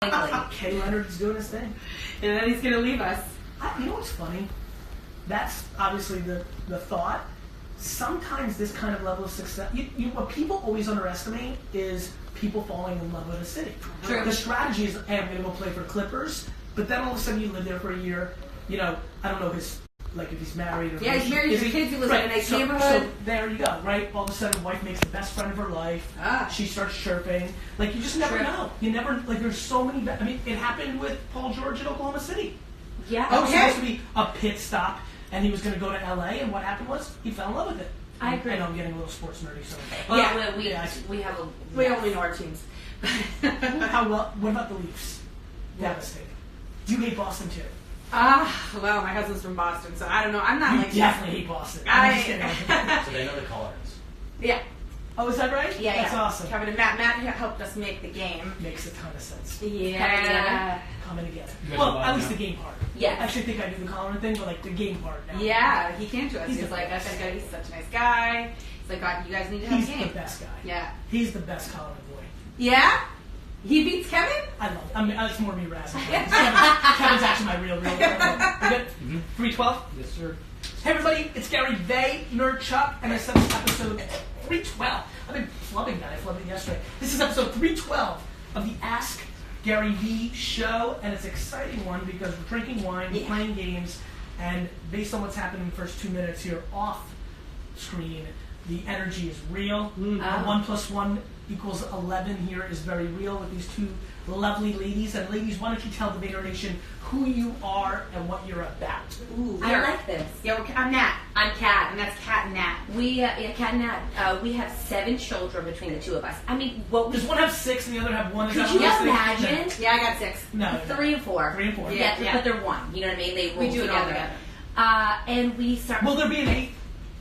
Kay Leonard's doing his thing. And then he's going to leave us. You know what's funny? That's obviously the thought. Sometimes this kind of level of success, what people always underestimate is people falling in love with a city. True. The strategy is, hey, I'm going to go play for the Clippers, but then all of a sudden you live there for a year. You know, I don't know if he's married or he's married to kids who live in a nice neighborhood. So there you go, right? All of a sudden, wife makes the best friend of her life. She starts chirping. Like, you just never know. You never, there's so many, it happened with Paul George in Oklahoma City. Yeah. It was supposed to be a pit stop, and he was going to go to LA, and what happened was he fell in love with it. I agree. I know I'm getting a little sports nerdy, so. We only know our teams. What about the Leafs? Devastating. Do you hate Boston too? Well, my husband's from Boston, so I don't know. I'm not You like definitely hate Boston. I'm just kidding. So they know the colors. Yeah. Oh, is that right? Yeah, That's awesome. Kevin and Matt helped us make the game. Makes a ton of sense. Yeah. Coming together. You guys Well, are at least now? the game part. Yeah. I actually think I do the Colin thing, but the game part now. Yeah, he came to us. He's He was the like, best. he's such a nice guy. He's like, God, you guys need to have He's a game. the best guy. Yeah. He's the best Colin boy. Yeah? He beats Kevin? I love it. I mean, it's more me razzing. Kevin's actually my real. We good? 312? Yes, sir. Hey everybody, it's Gary Nerd Chuck, and this is episode 312. I've been flubbing that. I flubbed it yesterday. This is episode 312 of the Ask Gary V show, and it's an exciting one because we're drinking wine, we're playing games, and based on what's happened in the first 2 minutes here off screen, the energy is real. 1 + 1 = 11 here is very real with these two lovely ladies. And ladies, why don't you tell the Vader Nation who you are and what you're about? Ooh, I like this. Yeah, I'm Nat. I'm Kat. And that's Kat and Nat. Kat and Nat, we have 7 children between the two of us. I mean, what Does one have 6 and the other have 1? could you imagine? Yeah, I got 6. No. 3 and 4. 3 and 4. Yeah, but they're 1. You know what I mean? They roll We do it all together. together. And we start. Will there be an 8?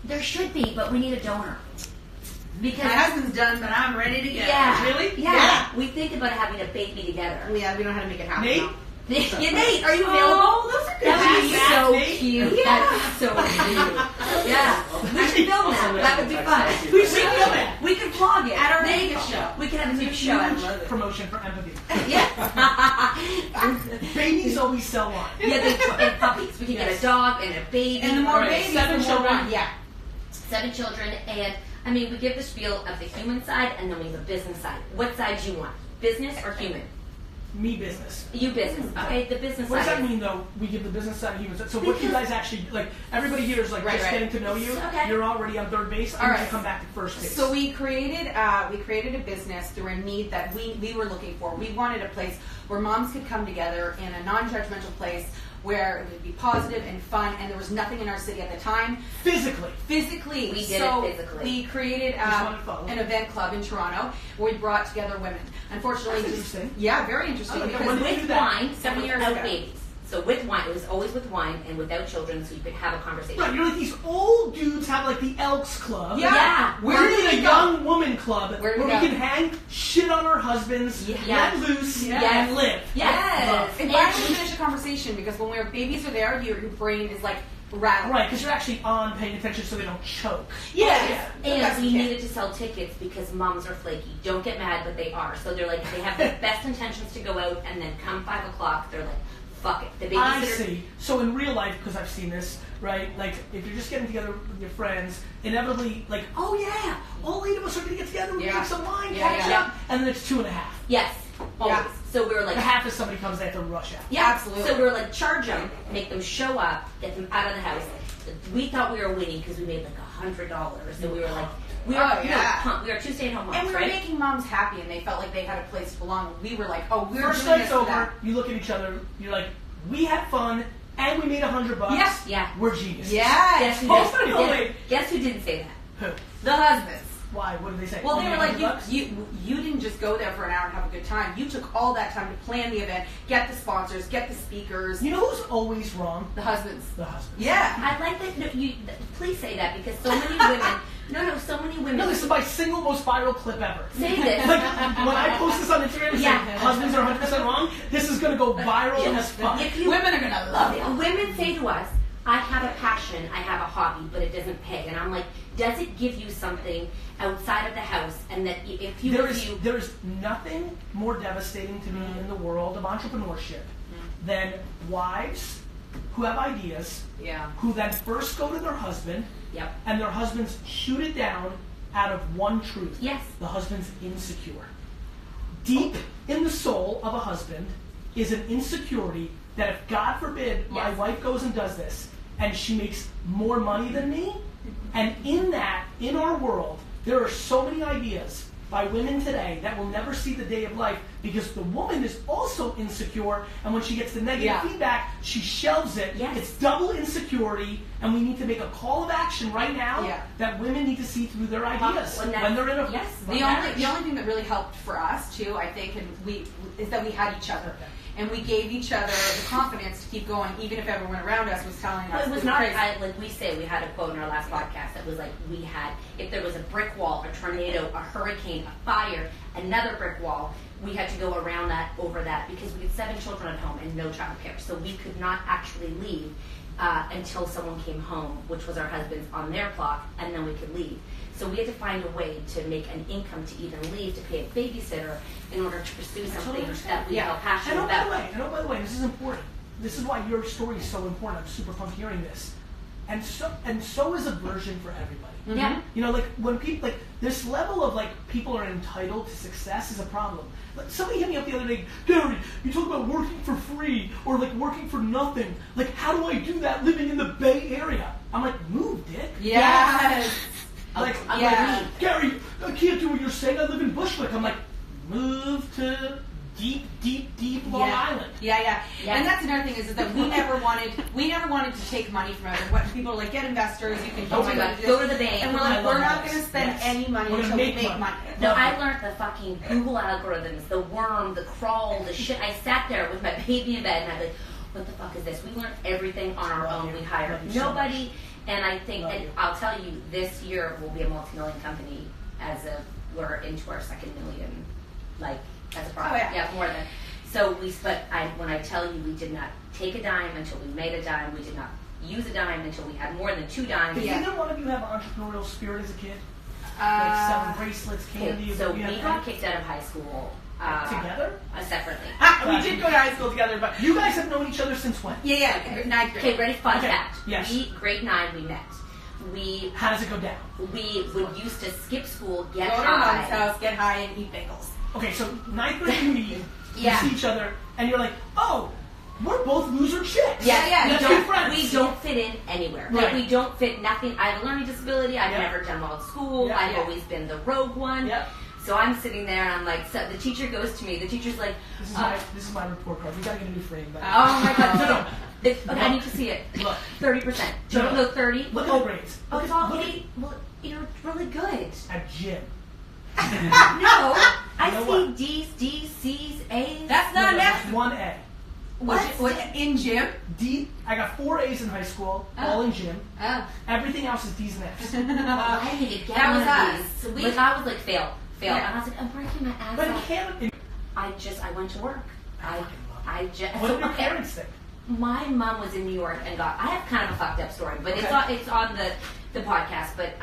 There should be, but we need a donor. Because My husband's done, but I'm ready to go. yeah, Really? Yeah. We think about having a baby together. Yeah, we know how to make it happen. Nate? now. Yeah, Nate, are you available? Oh, those are good. That would be Nat, so Nate? cute. Yeah. That's so cute. Yeah. We should film that. That would be fun. We should film it. We could vlog it. At our Nate, Vegas show. We could have a new show. I love it. Promotion for empathy. Yeah. Babies always sell wine. Yeah, and puppies. We can get a dog and a baby. And the more Right, babies, 7 the more children. wine. Yeah. 7 children, and I mean, we give the spiel of the human side, and then we have a business side. What side do you want? Business or human? Me business. You business. Okay, the business What does side. that mean though? We give the business side human side. So what do you guys actually everybody here is Right, just right. getting to know you. Okay. You're already on third base. All And right. you come back to first base. So we created a business through a need that we were looking for. We wanted a place where moms could come together in a non-judgmental place where it would be positive and fun, and there was nothing in our city at the time. physically. Physically, We did so it physically. we created Just wanted to follow. an event club in Toronto where we brought together women. Unfortunately, That's just- interesting. yeah, very interesting. I like that. because When did you do With that? wine, 7 years without ago. babies. So with wine, it was always with wine and without children, so you could have a conversation. Right, you're like these old dudes have like the Elks Club. Yeah. We're Where in do a we go? young woman club Where do where we we go? can hang, shit on our husbands, Yeah. let loose, Yes. and live. Yes. And why don't we finish a conversation? Because when babies are there, your brain is like rattled. Right, because you're actually on paying attention so they don't choke. Yeah. And we needed to sell tickets because moms are flaky. Don't get mad, but they are. So they're like, they have the best intentions to go out, and then come 5 o'clock, they're like, fuck it. The I babysitter. see. So in real life, because I've seen this, right? Like, if you're just getting together with your friends, inevitably, like, oh yeah, all 8 of us are going to get together, we're Yeah. going to some wine, Yeah, catch yeah. up, and then it's 2.5. Yes. Always. Yeah. So we were like, The half if somebody comes, they have to rush out. yeah, Absolutely. So we were like, charge them, make them show up, get them out of the house. We thought we were winning because we made like $100. So we were like, we were, Oh, yeah. pumped. We were 2 stay-at-home moms, And we were right? making moms happy, and they felt like they had a place to belong. We were like, oh, we're First doing night's this for over, them. you look at each other, you're like, we had fun, and we made $100. Yeah. Yeah. We're geniuses. Yes. Guess who, Oh, did, no, guess, wait. guess who didn't say that? Who? The husbands. Why? What did they say? Well, they Only were like, $100? you didn't just go there for an hour and have a good time. You took all that time to plan the event, get the sponsors, get the speakers. You know who's always wrong? The husbands. The husband. Yeah. I like that. No, please say that because so many women. So many women. No, this is my single most viral clip ever. Say this. Like, when I post this on Instagram and say, Yeah. husbands are 100% wrong, this is going to go viral as fuck. If you, Women are gonna love it. Women say to us, I have a passion, I have a hobby, but it doesn't pay. And I'm like, does it give you something outside of the house? And that if you there's nothing more devastating to me in the world of entrepreneurship than wives who have ideas, who then first go to their husband, and their husbands shoot it down out of one truth. Yes. The husband's insecure. Deep in the soul of a husband is an insecurity that if, God forbid, my wife goes and does this, and she makes more money than me, and in our world, there are so many ideas by women today that will never see the day of life because the woman is also insecure, and when she gets the negative feedback, she shelves it. Yes. It's double insecurity, and we need to make a call of action right now that women need to see through their ideas when they're in a the only thing that really helped for us too, I think, is that we had each other. And we gave each other the confidence to keep going, even if everyone around us was telling us. It was not like we say. We had a quote in our last podcast that was like, we had, if there was a brick wall, a tornado, a hurricane, a fire, another brick wall, we had to go around that, over that, because we had 7 children at home and no childcare, so we could not actually leave until someone came home, which was our husbands, on their clock, and then we could leave. So we had to find a way to make an income to even leave, to pay a babysitter in order to pursue something that we felt passionate about. By the way, this is important. This is why your story is so important. I'm super pumped hearing this. And so is aversion for everybody. Mm-hmm. Yeah. You know, like when people, like this level of like people are entitled to success is a problem. Like, somebody hit me up the other day, Gary, you talk about working for free or like working for nothing. Like, how do I do that living in the Bay Area? I'm like, move, dick. Yes. Like, Gary, I can't do what you're saying. I live in Bushwick. I'm like, move to deep Long Island. Yeah. And that's another thing is that we never wanted to take money from others. What people are like, get investors. You can go to the bank. And we're like, we're not going to spend any money until we make money. No, I learned the fucking Google algorithms, the worm, the crawl, the shit. I sat there with my baby in bed and I was like, what the fuck is this? We learned everything on our own. We hired nobody. And I think, and I'll tell you, this year will be a multi-million company we're into our second million, like, as a product. More than. So when I tell you we did not take a dime until we made a dime, we did not use a dime until we had more than 2 dimes. Did either one of you have entrepreneurial spirit as a kid? Like selling bracelets, candy? So we got kicked out of high school. Together? Separately. We did go to high school together, but you guys have known each other since when? Yeah, 9th grade. Okay, ready? Fun fact. Yes. Grade 9 we met. How does it go down? We would used to skip school, get go high. to our mom's house, get high, and eat bagels. Okay, so 9th grade you meet, you see each other, and you're like, oh, we're both loser chicks. We don't fit in anywhere. Right. Like, we don't fit nothing. I have a learning disability. I've never done well at school. I've always been the rogue one. Yep. So I'm sitting there and I'm like, so the teacher goes to me. The teacher's like, this is my report card. We gotta get a new frame. But oh my god, no. Okay, I need to see it. Look. 30%. No, 30. Look at the grades. Oh, it's all 80. Well, you're really good. At gym. No, I see D's, D's, C's, A's. That's not enough. That's 1A. What? In gym? D. I got 4 A's in high school, all in gym. Oh. Everything else is D's and F's. I need to get that one was of us. these. I was like, fail. Yeah. And I was like, I'm working my ass But off. I went to work. I just. What did your parents think? My mom was in New York and I have kind of a fucked up story, but it's on the podcast. But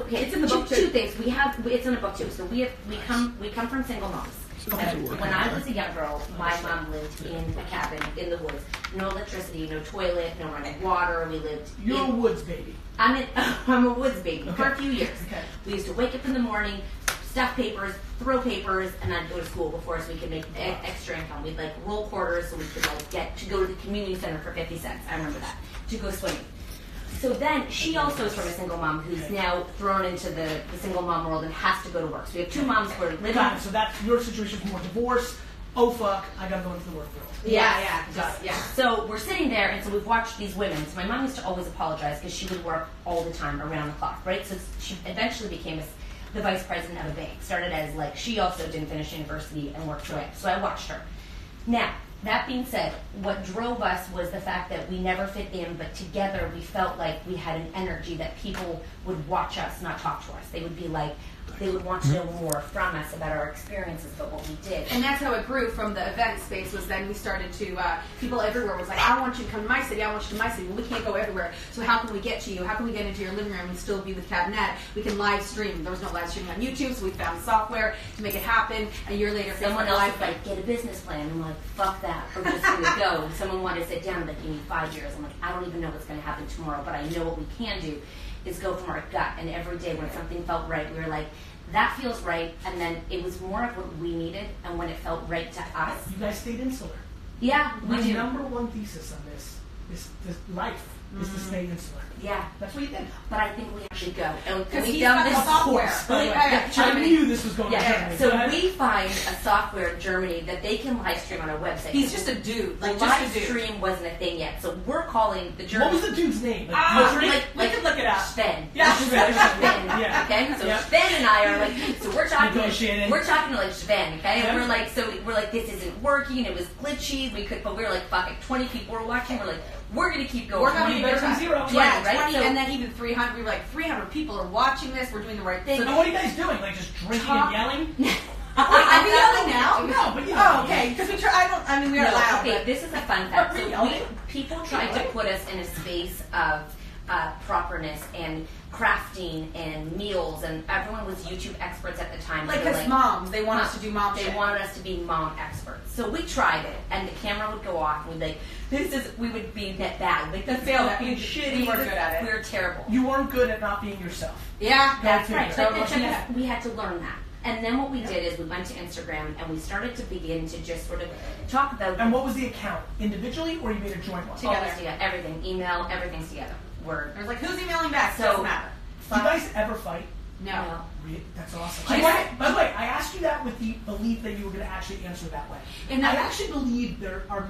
it's in the book too. 2 things it's in the book too. So we come from single moms. When I was a young girl, my mom lived in a cabin in the woods. No electricity, no toilet, no running water. We lived. You're a woods baby. I'm a woods baby for a few years. Okay. We used to wake up in the morning, stuff papers, throw papers, and then go to school before so we could make extra income. We'd like roll quarters so we could like get to go to the community center for 50 cents. I remember that, to go swimming. So then she also is from a single mom who's now thrown into the single mom world and has to go to work. So we have 2 moms who are living. Got it. So that's your situation is more divorce. Oh fuck, I gotta go into the work world. Yeah. So we're sitting there, and so we've watched these women. So my mom used to always apologize because she would work all the time around the clock, right? So she eventually became the vice president of a bank. Started as like, she also didn't finish university and worked her way. So I watched her. Now, that being said, what drove us was the fact that we never fit in, but together we felt like we had an energy that people would watch us, not talk to us. They would be like, they would want to know more from us about our experiences, about what we did. And that's how it grew from the event space. Was then we started to people everywhere was like, I want you to come to my city. I want you to my city. Well, we can't go everywhere. So how can we get to you? How can we get into your living room and still be with Cabinet? We can live stream. There was no live streaming on YouTube, so we found software to make it happen. A year later, Someone Facebook else Live. was like, get a business plan. I'm like, fuck that. We're just going to go. And someone wanted to sit down and like, you need 5 years. I'm like, I don't even know what's going to happen tomorrow, but I know what we can do is go from our gut. And every day when something felt right, we were like, that feels right. And then it was more of what we needed. And when it felt right to us. You guys stayed insular. Yeah, we My do. number one thesis on this is life is to stay insular. Yeah. That's what you did. But I think we should go. And Because we've he's done got this the software. By the way, I Germany. knew this was going to Yeah, Germany. so Go ahead. we find a software in Germany that they can live stream on our website. He's just a dude. Like, Like, just live a dude. stream wasn't a thing yet, so we're calling the What German. was the dude's name? We could look it up. Sven. Yeah, Sven. Sven. Yeah. Okay, so Yeah. Sven and I are like, so we're talking. Negotiating. We're talking to like Sven, okay, Yeah. and we're like, this isn't working. It was glitchy. But we were like, fuck it. 20 people were watching. We're like, we're gonna keep going. We're having 20 a good better than time. zero. Yeah, Right, 20, so- and then even 300. We were like, 300 people are watching this. We're doing the right thing. So now what are you guys doing? Like just drinking Talk- and yelling? Wait, are we yelling now? No, but you know. Oh, okay. Because we try. We are No, loud. okay, but- this is a fun fact. Are we So yelling? people tried to put us in a space of properness and crafting and meals, and everyone was YouTube experts at the time. Like, They were as moms, they want us to do mom They shit. wanted us to be mom experts. So we tried it, and the camera would go off, and we'd be like, we would be that bad. Like, the fail, being shitty. We weren't good at it. We were terrible. You weren't good at not being yourself. Yeah, That's Go right. figure. But So, yeah. we had to learn that. And then what we did is we went to Instagram, and we started to begin to just sort of talk about And what was the account? Individually or you made a joint one? Together. always together, everything, email, everything's together. Word. I was like, who's emailing back? So- Doesn't matter. Do you guys ever fight? No. That's awesome. She's- By the way, I asked you that with the belief that you were going to actually answer that way. And I that- actually believe there are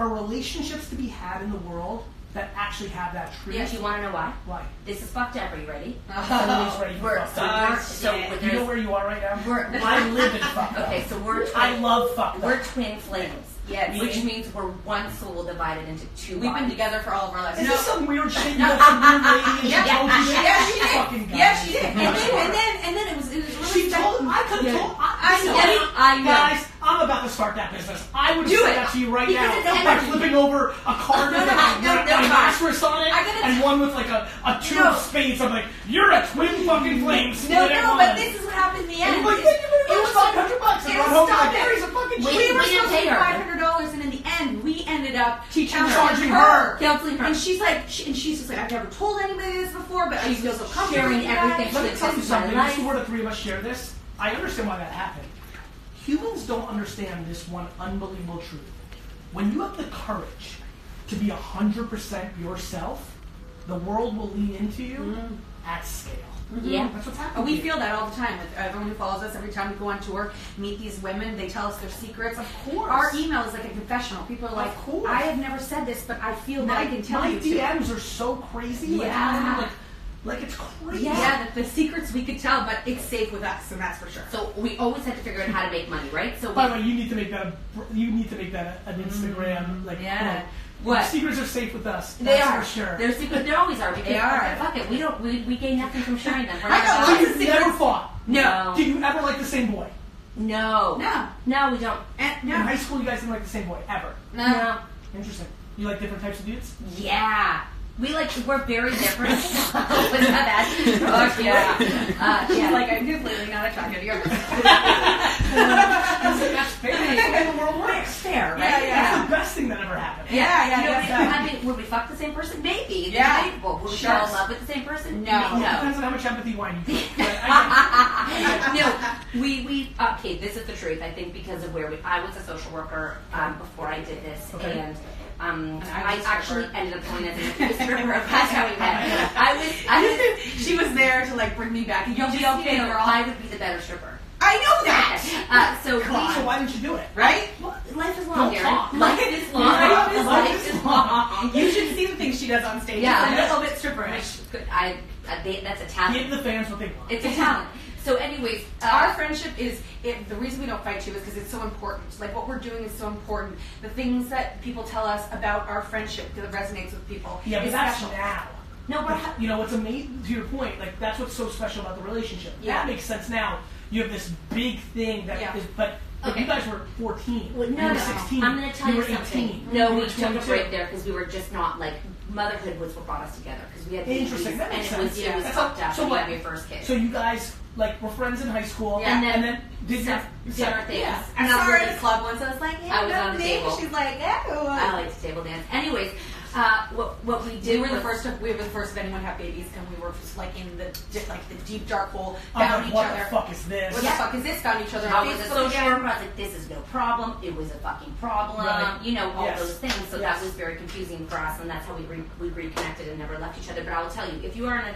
relationships to be had in the world that actually have that truth. Do you want to know why? Why? This is fucked up. Are you ready? Everybody's ready for We're, fuck. yeah. You know where you are right now? We're- I live in fuck. Okay, so we're I love fuck. we're twin flames. Yes. Which means we're one soul divided into two We've been bodies. together for all of our lives. Is No. this some weird shit you got some weird lady and she Yeah, told you that? yeah, she did. Fucking guy. Yeah, she did. And then it was really She told. I could have Yeah. told. I know. Listen, I know. Guys, I'm about to start that business. I would Do say it. that to you right Because now. it's By energy. flipping over a card No, with no, a no, no, mattress on it I gotta and one with like a two No. of spades. I'm like, you're a twin fucking flame. No, split at no, one. but this is what happened in the And end. you're like, thank you very much. $500. And It run was home stop like, it. Gary's a fucking We- We cheat. were we didn't supposed to pay pay her. $500, and in the end, we ended up Charging her. Counseling her. And she's like, and she's just like, I've never told anybody this before, but I feel so comfortable sharing with you everything. guys. Let me This tell you is my something. life. This is where the three of us share this. I understand why that happened. Humans don't understand this one unbelievable truth. When you have the courage to be 100% yourself, the world will lean into you at scale. Yeah. That's what's And happening. we feel that all the time with everyone who follows us. Every time we go on tour, meet these women, they tell us their secrets. Of course. Our email is like a confessional. People are like, Of course. I have never said this, but I feel that I can tell my you to. DMs are so crazy. Like, Yeah. like it's crazy. Yeah, the secrets we could tell, but it's safe with us, and that's for sure. So we always had to figure out how to make money, right? So By the way, you need to make that an Instagram. Like, Yeah. look, What? secrets are safe with us. They That's are. for sure. They're secret. They always are. Because They are. Fuck it. We gain nothing from sharing them. We're I know, not So lots about of you've never fought. No. Did you ever like the same boy? No. No. No, we don't. In high school, you guys didn't like the same boy ever. No. Interesting. You like different types of dudes? Yeah. We're very different. Was that bad? Fuck yeah. Yeah. Like, I'm completely not attracted to yours. That's fair. That's the way the world works. fair, right? Yeah, yeah. That's the best thing that ever happened. Yeah, You know, yeah, yeah. I mean, would we fuck the same person? Maybe. It's Yeah. debatable. Would we Sure. fall in love with the same person? No. It No. depends on how much empathy wine you get. But I No, we okay. This is the truth. I think because of where I was a social worker before I did this, Okay. and And I I was a actually stripper. ended up going as a stripper. That's how we met. I was. She was there to like bring me back. You'll be Just, okay, you know, girl. I would be the better stripper. I know that. So so why didn't you do it? Right? well, life is long, Don't Gary. talk. Life is long. Life Life is long. You should see the things she does on stage. Yeah. It's a little bit stripperish. That's a talent. Give the fans what they want. It's a talent. So, anyways, Our friendship is the reason we don't fight too is because it's so important. Like what we're doing is so important. The things that people tell us about our friendship that resonates with people Yeah, but is that's special. now. No, but you know, what's amazing, to your point, like, that's what's so special about the relationship. Yeah. That makes sense now. You have this big thing that is, but Okay. you guys were 14. Well, you no, were no. 16. I'm going to tell you were something. 18. No, You we were took a 22. break there because we were just not like motherhood was what brought us together because we had babies, Interesting. That and makes it was sense. it was That's fucked up. so when you what? have your first kid. So you guys like were friends in high school, Yeah. and then did your dinner things. Yeah. And I saw her really- at a club once. I was like, I was on the me. table. She's like, ew. I like to table dance. Anyways, what we did We were the was- first. We were the first of anyone to have babies, and we were just like in the deep dark hole. I'm Found like, each what other. the fuck is this? What the fuck is this? Found each other I on was a Facebook social again. worker. I was like, this is no problem. It was a fucking problem. Right. You know, all Yes. those things. So Yes. that was very confusing for us, and that's how we reconnected and never left each other. But I will tell you, if you are in a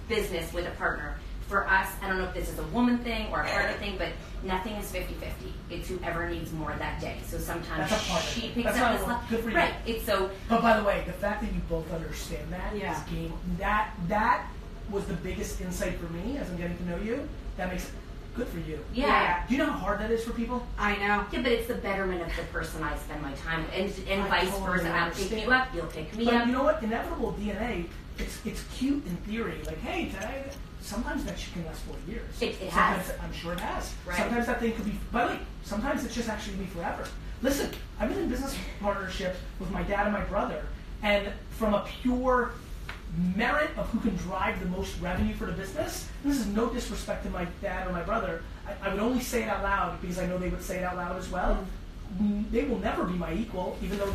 business with a partner, for us, I don't know if this is a woman thing or a partner thing, but nothing is 50-50. It's whoever needs more that day. So sometimes That's a partner she thing. picks That's up how the it works. slack. Good for you. Right. It's so But by the way, the fact that you both understand that is Yeah. game. That was the biggest insight for me as I'm getting to know you. That makes it good for you. yeah. Do you know how hard that is for people? I know. Yeah, but it's the betterment of the person I spend my time with, and I vice totally versa. I'll pick understand. you up, you'll pick me But up. you know what? Inevitable DNA. It's cute in theory. Like, hey, today. Sometimes that shit can last 4 years. It Sometimes has. I'm sure it has. Right. Sometimes that thing could be. By the way, sometimes it's just actually be forever. Listen, I've been in business partnerships with my dad and my brother, and from a pure merit of who can drive the most revenue for the business. This is no disrespect to my dad or my brother. I would only say it out loud because I know they would say it out loud as well. They will never be my equal, even though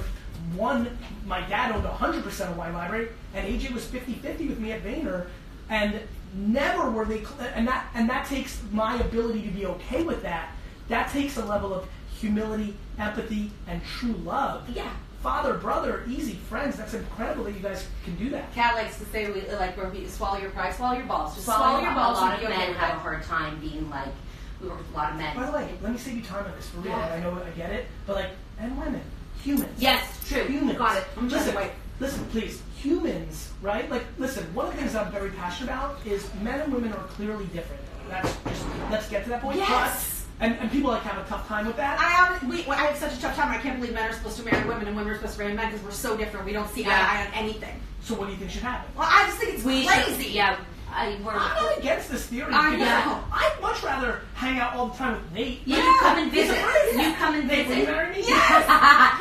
my dad owned 100% of Wine Library, and AJ was 50-50 with me at Vayner, and never were they. And that takes my ability to be okay with that. That takes a level of humility, empathy, and true love. Yeah. Father, brother, easy, friends. That's incredible that you guys can do that. Kat likes to say, where we swallow your pride, swallow your balls. Just Swallow your a balls. lot and of be okay men with have it. a hard time being like, we work with a lot of men. By the way, let me save you time on this for real. Yeah. I know I get it, but like, and women, humans. Yes, true. Humans. Got it. I'm just Listen, wait. listen, please. Humans, right? Like, listen. One of the things I'm very passionate about is men and women are clearly different. That's just let's get to that point. Yes. And people like have a tough time with that. I have such a tough time. I can't believe men are supposed to marry women and women are supposed to marry men because we're so different. We don't see eye to eye on anything. So what do you think should happen? Well, I just think it's crazy. Yeah, I'm not against this theory. I because know. I'd much rather hang out all the time with Nate. Yeah, Yeah, you come and he's a visit. friend. You come and Nate, will you visit. marry me? Yes.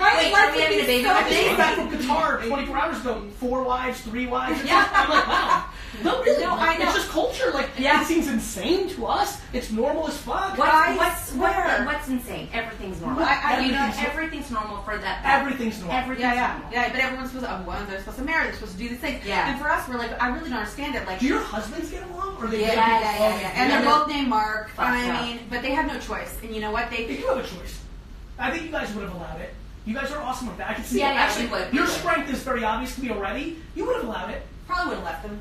Right? Wait, Life are we would having be a baby so with I just Nate? came back from Qatar 24 hours ago. 4 wives, 3 wives. Yeah. I'm like, wow. No, really. No, I know. It's just culture. Like, Yeah. it seems insane to us. It's normal as fuck. What's insane? Everything's normal. Everything's normal for that. Everything's normal. Everything's normal. Yeah. But everyone's supposed to. Well, they're supposed to marry. They're supposed to do these things. Yeah. And for us, we're like, I really don't understand it. Like, Do your husbands get along? Or they yeah. And they're both named Mark. Fucked I up. mean, but they have no choice. And you know what? They do have a choice. I think you guys would have allowed it. You guys are awesome with that. I can see Yeah, it. yeah, Actually, we would, your we would. strength is very obvious to me already. You would have allowed it. Probably would have left them.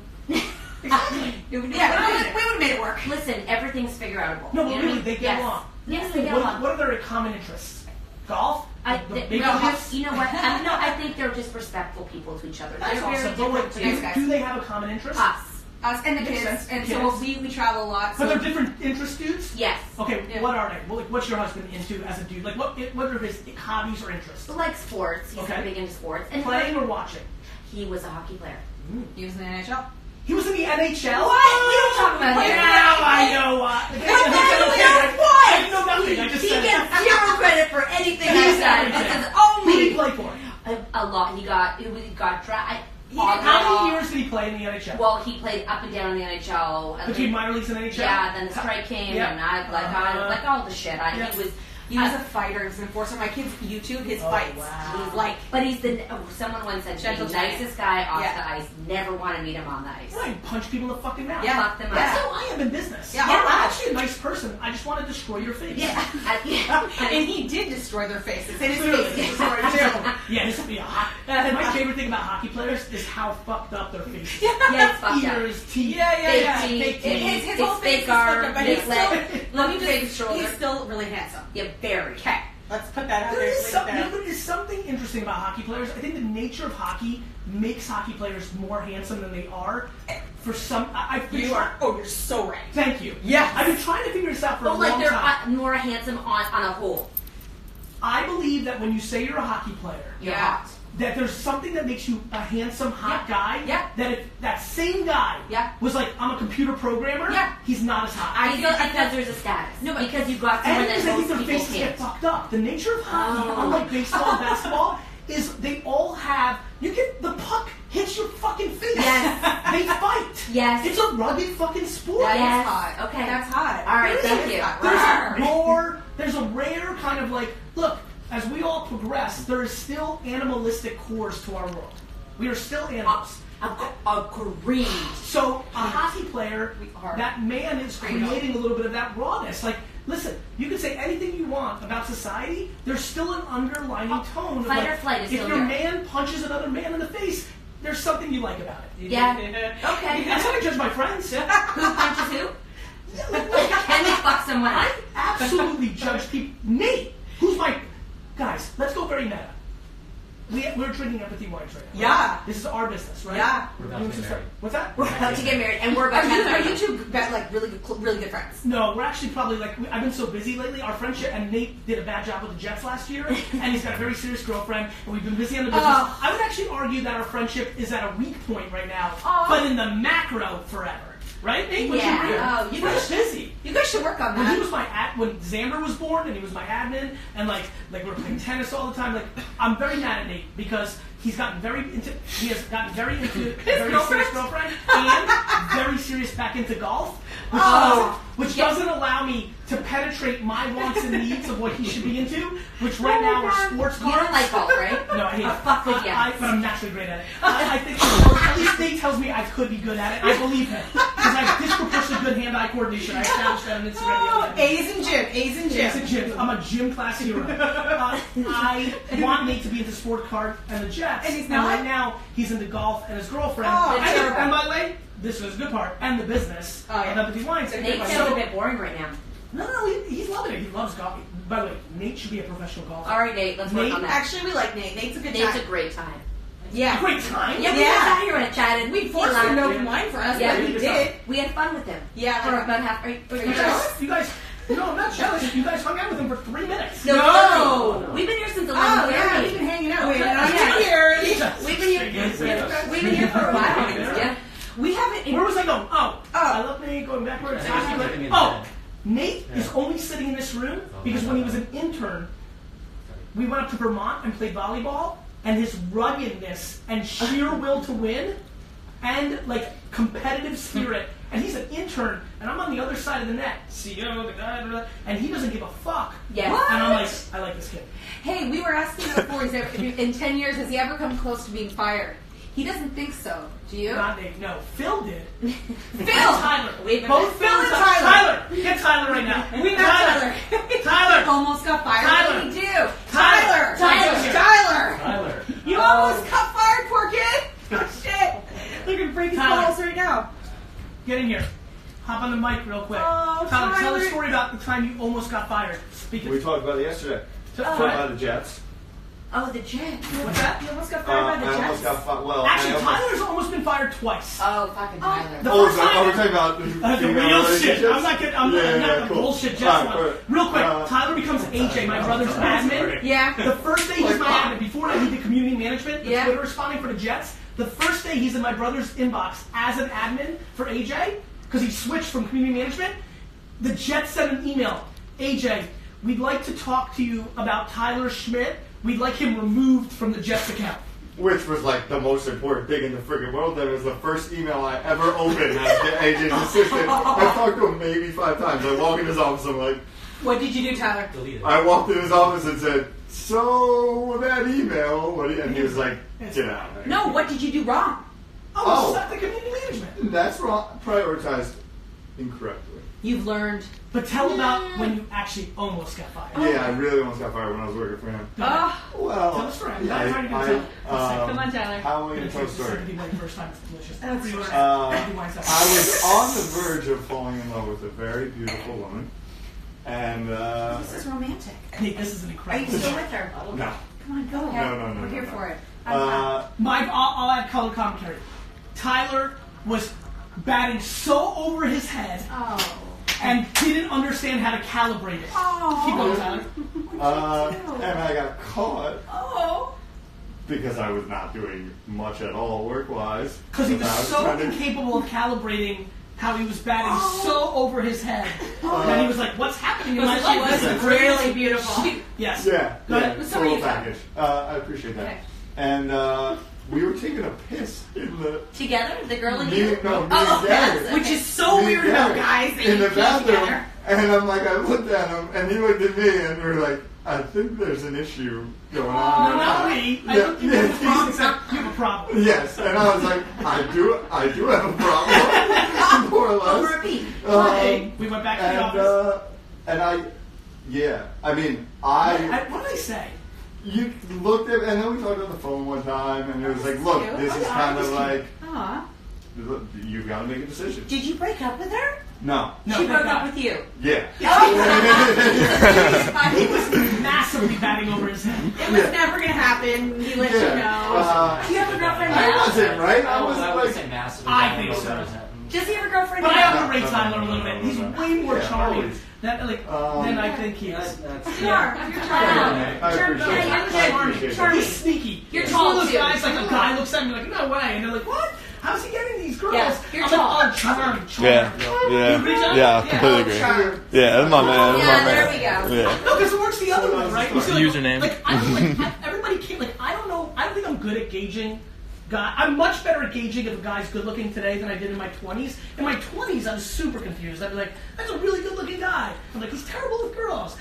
Exactly. We would have made it work. Listen, everything's figure-outable. No, but You know really, what I mean? they get Yes. along. Yes, they get What along. are their common interests? Golf? The big no, house? You know what? I think they're just respectful people to each other. That's They're very awesome. But wait, different. Yes, guys. do they have a common interest? Us and the Makes kids. sense. And Kids. so we travel a lot. But So they're different interest dudes? Yes. Okay, Yeah. what are they? Well, like, what's your husband into as a dude? Like, what are his hobbies or interests? Like sports. He's Okay. big into sports. And Playing or watching? he was a hockey player. he was in the NHL. He was in the NHL? What? We don't talk about him. Now I know what. What? I know nothing. I just He said gets zero credit for anything He's I've done. everything. This is Who did he only play for? a lot. He got drafted. How many years did he play in the NHL? Well, he played up and down in the NHL. Between minor leagues and NHL? Yeah, then the strike came, Yeah. and I like all the shit. Yeah. He was a fighter. He was an enforcer. My kids YouTube his fights. wow. He's like, But he's someone once said, Gentle the giant. nicest guy off Yeah. the ice. Never want to meet him on the ice. I punch people in the fucking mouth. Yeah. Fuck them up. That's how I am in business. Yeah. I'm actually a nice person. I just want to destroy your face. Yeah. and he did destroy their faces. In his Clearly. face. Sorry, example. Yeah, this would be a my favorite thing about hockey players is how fucked up their faces. Yeah, it's fucked up. Ears, teeth. Fake teeth. Fake teeth. His whole It's face fake is fucked arm, up, but fake he's leg. still, Let me just- fake shoulder. He's still really handsome. Yeah, very. Okay, let's put that out There there. is, Leave it something, there. there is something interesting about hockey players. I think the nature of hockey makes hockey players more handsome than they are. For some, I've been You are. Oh, you're so right. Thank you. Yes. I've been trying to figure this out for a But like long they're time. more handsome on a whole. I believe that when you say you're a hockey player, You're Yeah. hot. that there's something that makes you a handsome, hot guy. Yeah. That if that same guy was like, I'm a computer programmer. Yeah. He's not as hot. I feel because there's a status. No, but because you've got someone And that because I think most their people faces get can't. fucked up. The nature of hockey, unlike baseball and basketball, is they all have. You get the puck hits your fucking face. Yes. They fight. Yes. It's a rugged fucking sport. That Yes. is hot. Okay. That's hot. All right, It thank is you. hot. There's a rare kind of like, look, as we all progress, there is still animalistic cores to our world. We are still animals. Agreed. So a hockey player, We are. that man is creating a little bit of that rawness. Like, listen, you can say anything you want about society, there's still an underlying tone. Of Fight like, or flight is if still your there. man punches another man in the face, there's something you like about it. Yeah. Okay. That's how I judge my friends. Who punches who? Can we fuck someone? I absolutely judge people. Nate, who's my... Guys, let's go very meta. We're drinking empathy wines right now. Yeah. This is our business, right? Yeah. We're about to get married. What's that? We're about to get married, and we're about to Are get you two like really good friends? No, we're actually probably like, I've been so busy lately. Our friendship, and Nate did a bad job with the Jets last year, and he's got a very serious girlfriend, and we've been busy on the business. Oh. I would actually argue that our friendship is at a weak point right now, Oh. but in the macro, forever. Right, Nate? Would Yeah. you agree? Oh, you we're guys- just busy. You guys should work on When he that. was when Xander was born and he was my admin and like we were playing tennis all the time, like I'm very mad at Nate because he has gotten very into a very serious girlfriend and very serious back into golf, which doesn't allow me to penetrate my wants and needs of what he should be into, which right now are sports You cars. don't like golf, right? No, I hate it. Fuck with yes. But I'm naturally great at it. I think, or at least Nate tells me I could be good at it. I believe him. Because I have disproportionately good hand-eye coordination. I established that on Instagram the other day. A's and gym. A's and Yes, gym. a gym. I'm a gym class hero. I want Nate to be into sport car and the Jets. And he's not? right now, he's into golf and his girlfriend. Oh, and, terrible. and by the way, this was the good part. And the business Oh, yeah. of Empathy Wines. Nate sounds So- a bit boring right now. no, he's loving it. He loves golf. By the way, Nate should be a professional golfer. All right, Nate, let's work Nate, on that. Actually, we like Nate. Nate's a good Nate's guy. a great time. Yeah. Great time. Yeah, we Yeah. just sat here and chatted. We forced laughed. him to open wine for us, Yeah, but we we did. We had fun with him. Yeah, For like- about half. Are you jealous? You guys, no, I'm not jealous. You guys hung out with him for 3 minutes. No, No. we've been here since Oh, 11:30. yeah, we've been hanging out. Okay. Wait, I'm Yeah. here. We've been here. We've been here for a while. Yeah. We haven't. Where was I going? Oh, I love Nate going backwards. Nate is only sitting in this room because when he was an intern, we went up to Vermont and played volleyball, and his ruggedness and sheer will to win and like competitive spirit. And he's an intern, and I'm on the other side of the net, CEO, the guy, and he doesn't give a fuck. Yes. What? And I'm like, I like this kid. Hey, we were asking before, in 10 years, has he ever come close to being fired? He doesn't think so. Do you? Not Nate. No, Phil did. Phil! Tyler. We've Both Phil Phil and and Tyler. Tyler. Get Tyler right now. We met Tyler. Tyler. Almost got fired. Tyler. What did he do? Tyler. Tyler. Tyler. Tyler. You almost got fired, poor kid. Oh, shit. Look at break his Tyler. balls right now. Get in here. Hop on the mic real quick. Oh, Tyler, tell the Tyler. story about the time you almost got fired. Speak We it. talked about it yesterday. What? About the Jets. Oh, the Jets. What's that? You almost got fired by the I Jets. almost got fired. Well, Actually, I almost, Tyler's almost been fired twice. Oh, fucking Tyler. The Oh, first so, time- we're talking about The female real shit. relationships? I'm not kidding. I'm not the cool. bullshit Jets All one. right, Real quick, uh, Tyler becomes AJ, my brother's admin. Yeah. The first day he's my admin, before that he did community management, the Yeah. Twitter responding for the Jets. The first day he's in my brother's inbox as an admin for AJ, because he switched from community management, the Jets sent an email. AJ, we'd like to talk to you about Tyler Schmidt. We'd like him removed from the Jets account. Which was like the most important thing in the freaking world. That was the first email I ever opened as the AJ's assistant. I talked to him maybe 5 times. I walk in his office, I'm like, What did you do, Tyler? Deleted. I walked in his office and said, so that email, what do you, and he was like, get out. No, what did you do wrong? Oh, Oh. set the community management. That's wrong. Prioritized incorrectly. You've learned. But tell about when you actually almost got fired. Yeah, I really almost got fired when I was working for him. Oh, Well, Tell the story. I'm yeah, trying to get to come on, Tyler. How am I going to tell a It's story? gonna be my first time. It's delicious. That's Yours. I was on the verge of falling in love with a very beautiful woman, and This is romantic. Hey, this is an Are you incredible. still with her? no, Come on, go ahead. No, We're here no. for it. I'll add color commentary. Tyler was batting so over his head Oh. and didn't understand how to calibrate it. Oh. Keep going, Tyler. and I got caught. Oh. because I was not doing much at all work-wise. Because he was so trying to- incapable of calibrating how he was batting so over his head. And he was like, what's happening in my She life? was This is really crazy. beautiful. Yes. Yeah, Go yeah, ahead. it's So a were little you- package. I appreciate that. Okay. And we were taking a piss in the Together, the girl and me, you. no, me Oh, and Gary. which is so Me weird and about Gary guys that in you the can't bathroom, together. and I'm like, I looked at him, and he looked at me, and we were like, I think there's an issue going on. No, not me. I Yeah, looked at you with a problem and yeah. said, you have a problem. Yes, and I was like, I do have a problem, more or less. Over a beat. Hey, we went back to the office. And I mean, What did I say? you looked at, and then we talked on the phone one time, and it was like, look, cute. this is Yeah, kind it of was like, Aw. you've got to make a decision. Did you break up with her? No. No, She thank broke God. up with you. Yeah. He was massively batting over his head. It was never gonna happen. He let you know. Do you have a girlfriend I now? wasn't, right? I I wasn't would like, say massively. I think so. Does he have a girlfriend But I now? have to rate Tyler a little bit. He's way more Yeah, charming always. than I think he is. You are. You're charming. I appreciate it. Yeah, I appreciate it. charming. He's sneaky. You're He's tall, one of those too. guys, like a guy looks at me like, no way. And they're like, what? How's he getting these girls? Yeah, you're I'm tall. like, oh, charm. Yeah, You agree, John? yeah, completely agree. Charm. Yeah, that's my man. That's Yeah, my there man. we go. Yeah. No, because it works the other way, right? You see, Username. Like, everybody can't, like, I don't know, I don't think I'm good at gauging guy. I'm much better at gauging if a guy's good looking today than I did in my 20s. In my 20s, I was super confused. I'd be like, that's a really good looking guy. I'm like, he's terrible with girls.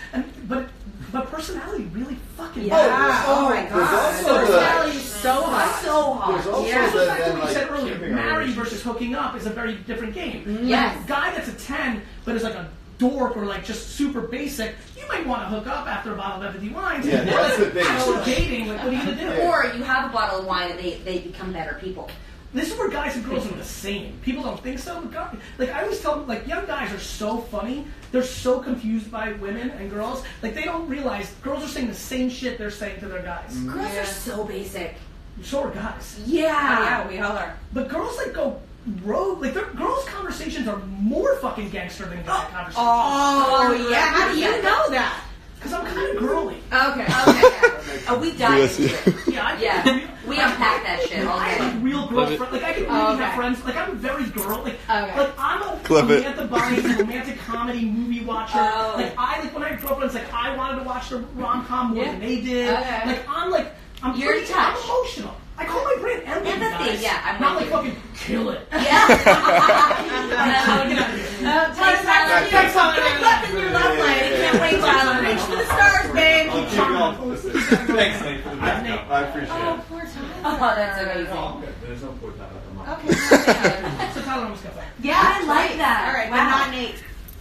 But personality really fucking Yeah. Oh my there's god. also the- Personality is so hot. So hot. There's also Yeah. So the- back to then, what you said like, earlier, keeping a married relationship. versus hooking up is a very different game. Yes. Like, a guy that's a 10 but is like a dork or like just super basic, you might want to hook up after a bottle of empty wines. Yeah, But that's the thing. actual dating, like, what are you gonna do? Yeah. Or you have a bottle of wine and they become better people. This is where guys and girls are the same. People don't think so, but like I always tell them, like, young guys are so funny. They're so confused by women and girls. Like, they don't realize girls are saying the same shit they're saying to their guys. Girls Yeah. are so basic. So are guys. Yeah, we all are. But girls like go rogue. Like, girls' conversations are more fucking gangster than guy conversations. Oh, yeah. How do you know that? Because I'm kind of girly. Okay. Oh, we dive Yes, into it. Yeah, Yeah. We unpack that shit all I have day. like real girl friends. Like, I can really Okay. have friends. Like, I'm very girl. Like, Okay. like I'm a Clip it. Samantha Bynes romantic comedy movie watcher. Oh. Like, when I had girlfriends, like, I wanted to watch the rom-com more Yeah. than they did. Okay. I'm You're pretty, touched. I'm emotional. I call my brand empathy, Empathy, guys. yeah, I'm not with like you. fucking kill it. Yeah. Get out of here. Tyler, Thanks, Tyler. Good luck in your love life. Yeah, Can't wait, Tyler. yeah. Reach for the stars, babe. I'll keep going. Listen. Thanks, Nate, for the backup. I appreciate Oh, it. poor Oh, Tyler. that's amazing. Oh, okay. There's no point that I'm Okay. So Tyler almost got back. Yeah, I like that. All right, Wow. but not Nate.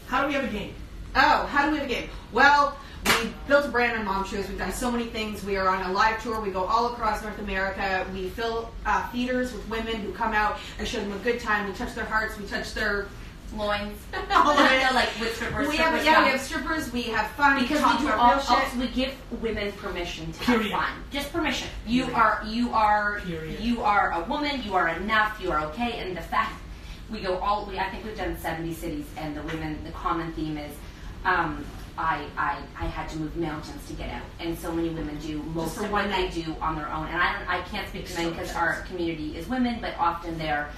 How do we have a game? Oh, how do we have a game? Well, we built a brand on Mom Shoes. We've done so many things. We are on a live tour. We go all across North America. We fill theaters with women who come out and show them a good time. We touch their hearts. We touch their... Loins. All of it. Like with strippers. We have, strippers we have strippers. We have fun. Because talk we do about real all, shit. we give women permission to Period. have fun. Just permission. You Period. are Period. you are a woman. You are enough. You are okay. And the fact we go all. I think we've done 70 cities, and the women. The common theme is, I had to move mountains to get out, and so many women do most for of one what they night. do on their own. And I can't speak to men because our community is women, but often they're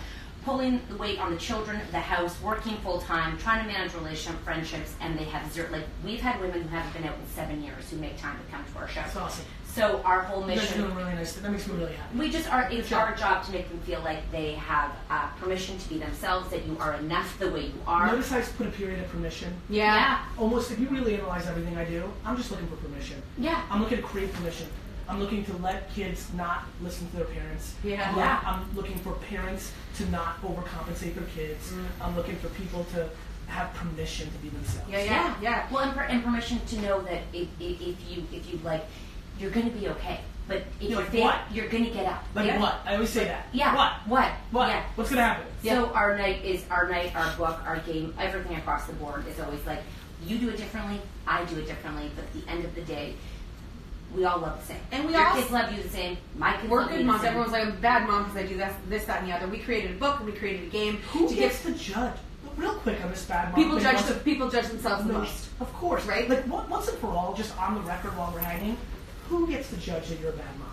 pulling the weight on the children, the house, working full time, trying to manage relationship, friendships, and they have zero. Like, we've had women who haven't been out in 7 years who make time to come to our show. That's awesome. So our whole You guys are mission, doing really nice. That makes me really happy. we just are. It's our job to make them feel like they have permission to be themselves, that you are enough the way you are. Notice how I just put a period of permission. Yeah. Almost, if you really analyze everything I do, I'm just looking for permission. Yeah. I'm looking to create permission. I'm looking to let kids not listen to their parents. Yeah. I'm looking for parents to not overcompensate their kids. I'm looking for people to have permission to be themselves. Yeah. Well, and permission to know that if you like, you're going to be okay. But if You're you like, fail, what? you're going to get up. Like Yeah. what? I always say that. Yeah. What? What? Yeah. What's gonna happen? So our night, our book, our game, everything across the board is always like, you do it differently, I do it differently, but at the end of the day, we all love the same. And we Your all- kids love you the same. My kids We're love good me moms. the same. Everyone's like, I'm a bad mom because I do this, that, and the other. We created a book and we created a game Who to gets give to judge? Real quick on this bad mom people thing, judge once- people judge themselves the No, most. Of course, Right? Like once and for all, just on the record while we're hanging, who gets to judge that you're a bad mom?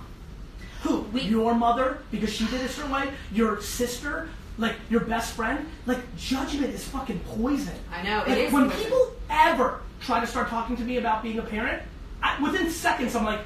Who? Your mother, because she did it a certain way? Your sister? Like, your best friend? Like, judgment is fucking poison. I know, Like, it is when poison. people ever try to start talking to me about being a parent, within seconds I'm like,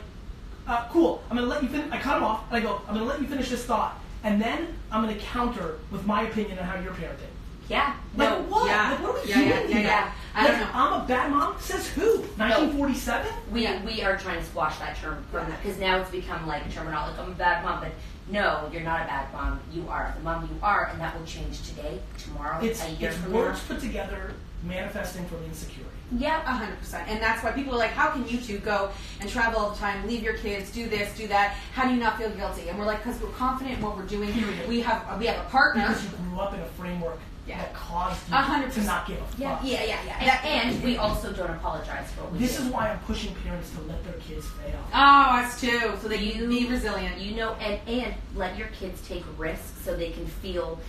cool, I'm going to let you finish. I cut them off, and I go, I'm going to let you finish this thought. And then I'm going to counter with my opinion on how you're parenting. Yeah. Like, No. what? Yeah. Like, what are we Yeah, doing here? yeah. I don't know. I'm a bad mom? Says who? 1947? We are trying to squash that term from that because now it's become like a terminology. I'm a bad mom, but no, you're not a bad mom. You are the mom you are, and that will change today, tomorrow, It's a year from words now. put together manifesting from insecurity. Yeah. 100%. And that's why people are like, how can you two go and travel all the time, leave your kids, do this, do that? How do you not feel guilty? And we're like, because we're confident in what we're doing. Period. We have a partner. Because you grew up in a framework that caused you 100%. to not give a fuck. Yeah. And we also don't apologize for what we This do. is why I'm pushing parents to let their kids fail. Oh, us too. So they can be resilient. You know, and let your kids take risks so they can feel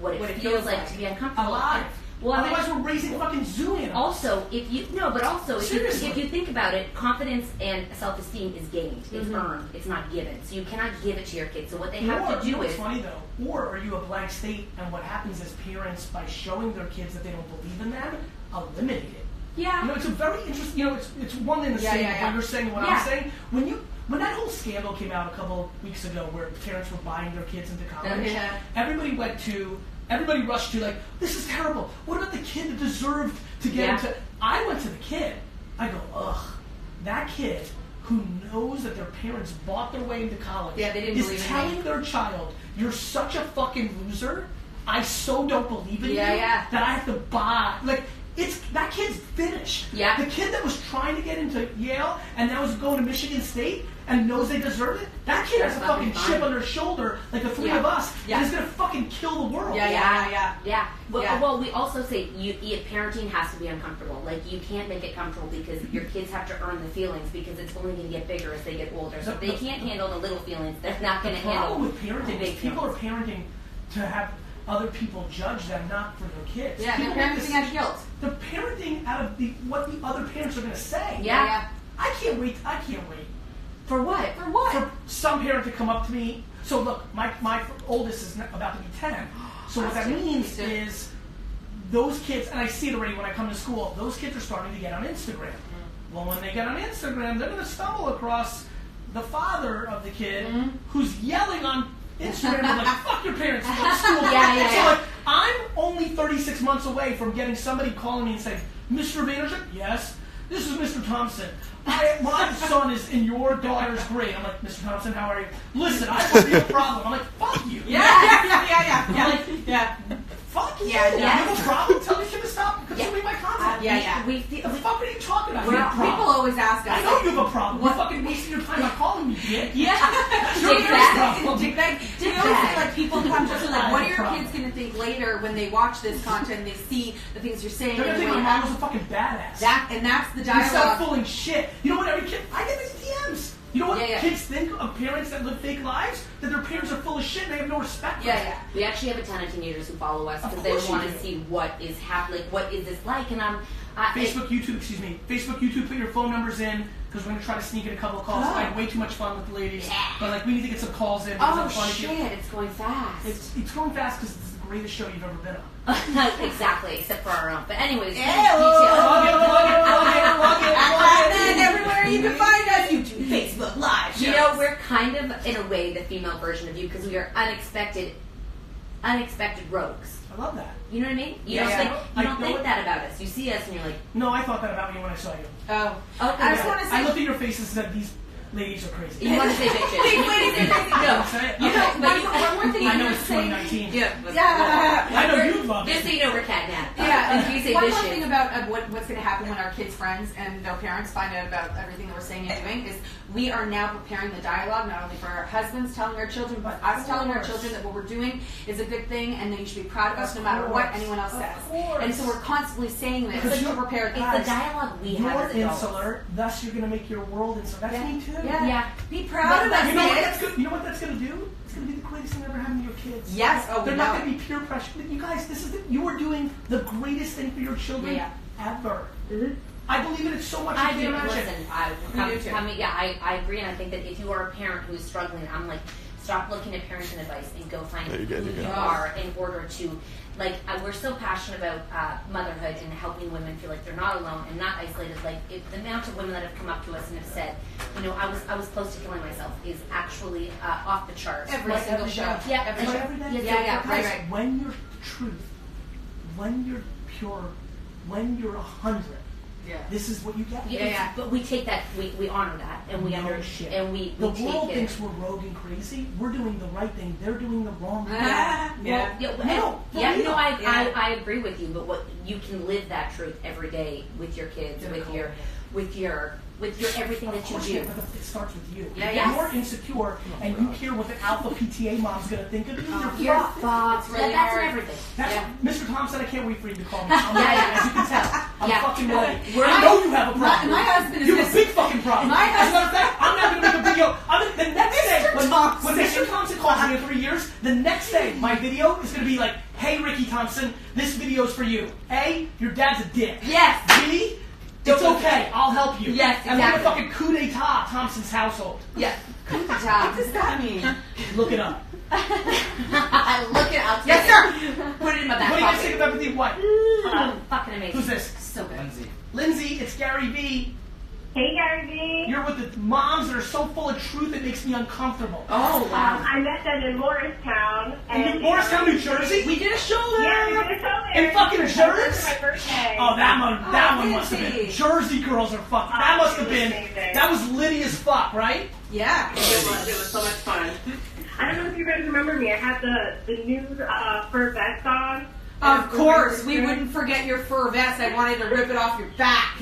what it feels like to be uncomfortable. Alive. Well, Otherwise, we're raising fucking zoo animals. Also, if you Seriously. think about it, confidence and self-esteem is gained. It's earned. It's not given. So you cannot give it to your kids. So what they have to do it's is funny though. Or are you a blank state? And what happens is parents, by showing their kids that they don't believe in them, eliminate it. yeah. You know, it's a very interesting. You know, it's one and the same. What you're saying, and what I'm saying. When that whole scandal came out a couple of weeks ago, where parents were buying their kids into college, everybody rushed to like, this is terrible. What about the kid that deserved to get into? I went to the kid. I go, ugh, that kid who knows that their parents bought their way into college Yeah, they didn't believe is in telling me. their child, you're such a fucking loser. I so don't believe in you that I have to buy. Like, that kid's finished. Yeah. The kid that was trying to get into Yale and now is going to Michigan State and knows they deserve it, that kid has a fucking chip on their shoulder, like the three of us, and is gonna fucking kill the world. Yeah. Well, we also say parenting has to be uncomfortable. Like, you can't make it comfortable because your kids have to earn the feelings because it's only going to get bigger as they get older. So if they can't handle the little feelings, they're not going to handle The problem with parenting the big is people are feelings. parenting to have other people judge them, not for their kids. Yeah, People they're make parenting out of guilt. They're parenting out of what the other parents are gonna say. Yeah. I can't wait. For what? For some parent to come up to me. So look, my oldest is about to be 10. So what that means is those kids, and I see it already when I come to school, those kids are starting to get on Instagram. Well, when they get on Instagram, they're going to stumble across the father of the kid who's yelling on Instagram like, fuck your parents, fuck school. So like, I'm only 36 months away from getting somebody calling me and saying, Mr. Vaynerchuk, yes, this is Mr. Thompson. My son is in your daughter's grade. I'm like, Mr. Thompson, how are you? Listen, I have a real problem. I'm like, fuck you. Fuck you. You have a problem? Tell me to stop consuming my content. What the fuck are you talking about? You have a problem. People always ask us. I know you have a problem. You're fucking wasting your time by calling me, bitch. That's your Take parents' that. problem. We always say, like, people come to us and like, what are your kids going to think later when they watch this content and they see the things you're saying? They're gonna and think what my you mom was a fucking badass. that's the You stop dialogue. fooling shit. You know what every kid, I get these DMs. You know what kids think of parents that live fake lives? That their parents are full of shit and they have no respect for them. We actually have a ton of teenagers who follow us because they course you want to do. see what is happening, what is this like, and Facebook, YouTube, put your phone numbers in because we're going to try to sneak in a couple of calls. I had way too much fun with the ladies. But like, we need to get some calls in. Oh funny shit, it's going fast. It's going fast because it's the greatest show you've ever been on. Exactly, except for our own. But anyways, And Plug then everywhere you can find us, YouTube, Facebook, Live. You know, we're kind of, in a way, the female version of you because we are unexpected rogues. I love that. You know what I mean? You Yeah. don't think that about us. You see us and you're like, No, I thought that about you when I saw you. Oh, okay. I just want to say. I looked at your faces and said, these ladies are crazy. You want to say bitches. These ladies are crazy. No. Say it. You Okay. know, but one more thing I know you it's were saying. 2019. Yeah. I know you love Just it. so you know, we're catnapped. Yeah, And you say one more bitches. thing about what's going to happen when our kids' friends and their parents find out about everything that we're saying and doing is we are now preparing the dialogue not only for our husbands telling our children, but us telling our children that what we're doing is a good thing and that you should be proud of us no matter what anyone else says. And so we're constantly saying this Because to prepare It's them. the dialogue we have You're as adults. insular, thus you're going to make your world insular. That's me too. Yeah. Be proud of us, You know what kids. that's good? You know what that's going to do? It's going to be the greatest thing ever happened to your kids. Yes. Oh, They're we not know. going to be peer pressure. You guys, you are doing the greatest thing for your children ever. I believe in it so much. I can't imagine. Listen, I agree, and I think that if you are a parent who is struggling, I'm like, stop looking at parenting advice and go find who you are in order to, like, we're so passionate about motherhood and helping women feel like they're not alone and not isolated. Like, the amount of women that have come up to us and have said, you know, I was close to killing myself is actually off the charts. Every single show. Yeah, every day. Yeah, right. When you're truth, when you're pure, when you're 100. Yeah. This is what you get. Yeah. But we take that, we honor that, and we understand. And we the take world it. thinks we're rogue and crazy. We're doing the right thing. They're doing the wrong thing. I agree with you. But what you can live that truth every day with your kids, with your everything that you do. But it starts with you. Yeah, if you're insecure and you care what the alpha PTA mom's going to think of you, you're fucked. That's everything. Mr. Tom said, I can't wait for you to call me. As you can tell. I'm fucking ready. I know you have a problem. My husband is you have a big fucking problem. My As a matter of fact, I'm not going to make a video. The next day, when Mr. Thompson calls me in 3 years, the next day, my video is going to be like, hey, Ricky Thompson, this video's for you. A, your dad's a dick. Yes. B, it's okay. I'll help you. Yes, exactly. And we're gonna fucking coup d'etat Thompson's household. Yes. Coup d'etat. What does that mean? Look it up. Look it up. Yes, sir. Put it in my back What do you guys think of Empathy White? Fucking amazing. Who's this? So good. Lindsay, it's Gary V. Hey, Gary V. You're with the moms that are so full of truth it makes me uncomfortable. Oh, wow. I met them in Morristown. In Morristown, New Jersey? We did a show there. Yeah, we did a show there. In fucking Jersey? My birthday. Oh, that one must have been. Jersey girls are fucking. That must have been. Amazing. That was Liddy as fuck, right? Yeah. It was so much fun. I don't know if you guys remember me. I had the new fur vest on. Of course, we wouldn't forget your fur vest. I wanted to rip it off your back.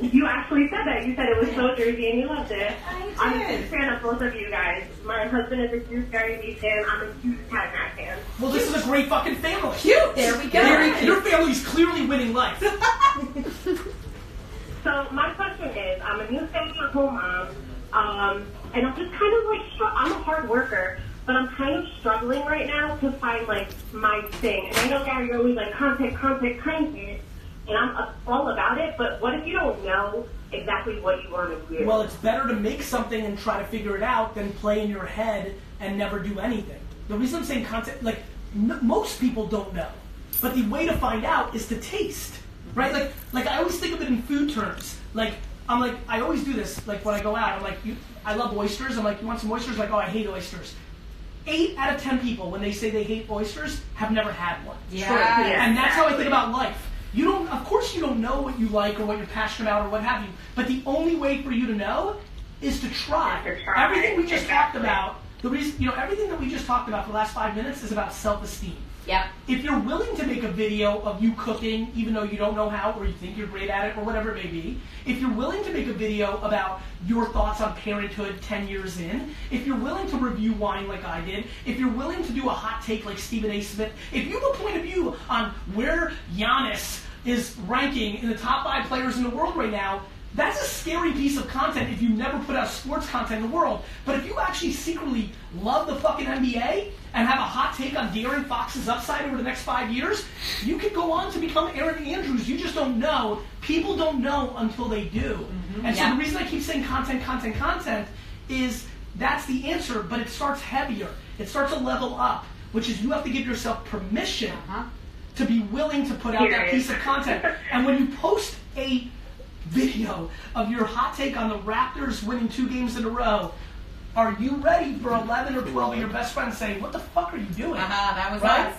You actually said that. You said it was so Jersey and you loved it. I'm a did. huge fan of both of you guys. My husband is a huge Gary V fan. I'm a huge Cat Mac fan. Well, this is a great fucking family. Cute. There we go. Your family's clearly winning life. So my question is, I'm a new stay-at-home mom, and I'm just kind of like, I'm a hard worker, but I'm kind of struggling right now to find like my thing. And I know, Gary, you're always like content, and I'm all about it, but what if you don't know exactly what you want to do? Well, it's better to make something and try to figure it out than play in your head and never do anything. The reason I'm saying content, like, most people don't know. But the way to find out is to taste, right? Like I always think of it in food terms. Like, I always do this, like, when I go out, I'm like, I love oysters. I'm like, you want some oysters? Like, oh, I hate oysters. 8 out of 10 people, when they say they hate oysters, have never had one. Yeah. And that's how I think about life. Of course you don't know what you like or what you're passionate about or what have you, but the only way for you to know is to try. Everything we just talked about, everything that we just talked about for the last 5 minutes is about self-esteem. Yep. If you're willing to make a video of you cooking, even though you don't know how, or you think you're great at it, or whatever it may be, if you're willing to make a video about your thoughts on parenthood 10 years in, if you're willing to review wine like I did, if you're willing to do a hot take like Stephen A. Smith, if you have a point of view on where Giannis is ranking in the top 5 players in the world right now, that's a scary piece of content if you never put out sports content in the world. But if you actually secretly love the fucking NBA and have a hot take on De'Aaron Fox's upside over the next 5 years, you could go on to become Aaron Andrews. You just don't know. People don't know until they do. Mm-hmm. And so the reason I keep saying content is that's the answer, but it starts heavier. It starts a level up, which is you have to give yourself permission to be willing to put out that piece of content. And when you post a video of your hot take on the Raptors winning 2 games in a row, are you ready for 11 or 12 of your best friends saying, what the fuck are you doing? That was right? us.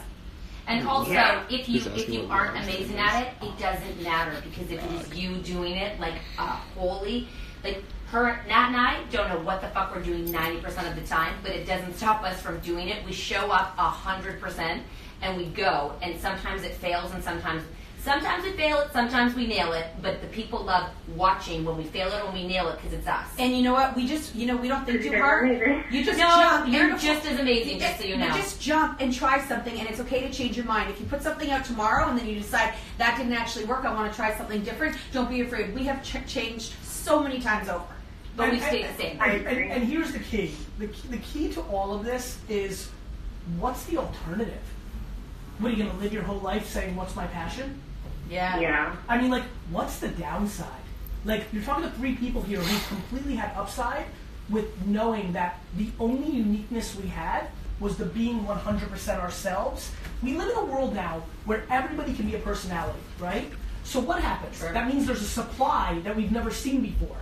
And also, if you aren't amazing at it, it doesn't matter, because if it is you doing it like wholly, like Nat and I don't know what the fuck we're doing 90% of the time, but it doesn't stop us from doing it. We show up 100% and we go, and sometimes it fails and sometimes we fail it, sometimes we nail it, but the people love watching when we fail it, when we nail it, because it's us. And you know what? We just, we don't think too hard. You just jump. jump. You're just as amazing, just so you know. You just jump and try something, and it's okay to change your mind. If you put something out tomorrow and then you decide that didn't actually work, I want to try something different, don't be afraid. We have changed so many times over. But we stay the same. And here's the key. The key to all of this is, what's the alternative? What, are you going to live your whole life saying, what's my passion? Yeah. I mean, like, what's the downside? Like, you're talking to 3 people here who completely had upside with knowing that the only uniqueness we had was the being 100% ourselves. We live in a world now where everybody can be a personality, right? So what happens? Sure. That means there's a supply that we've never seen before.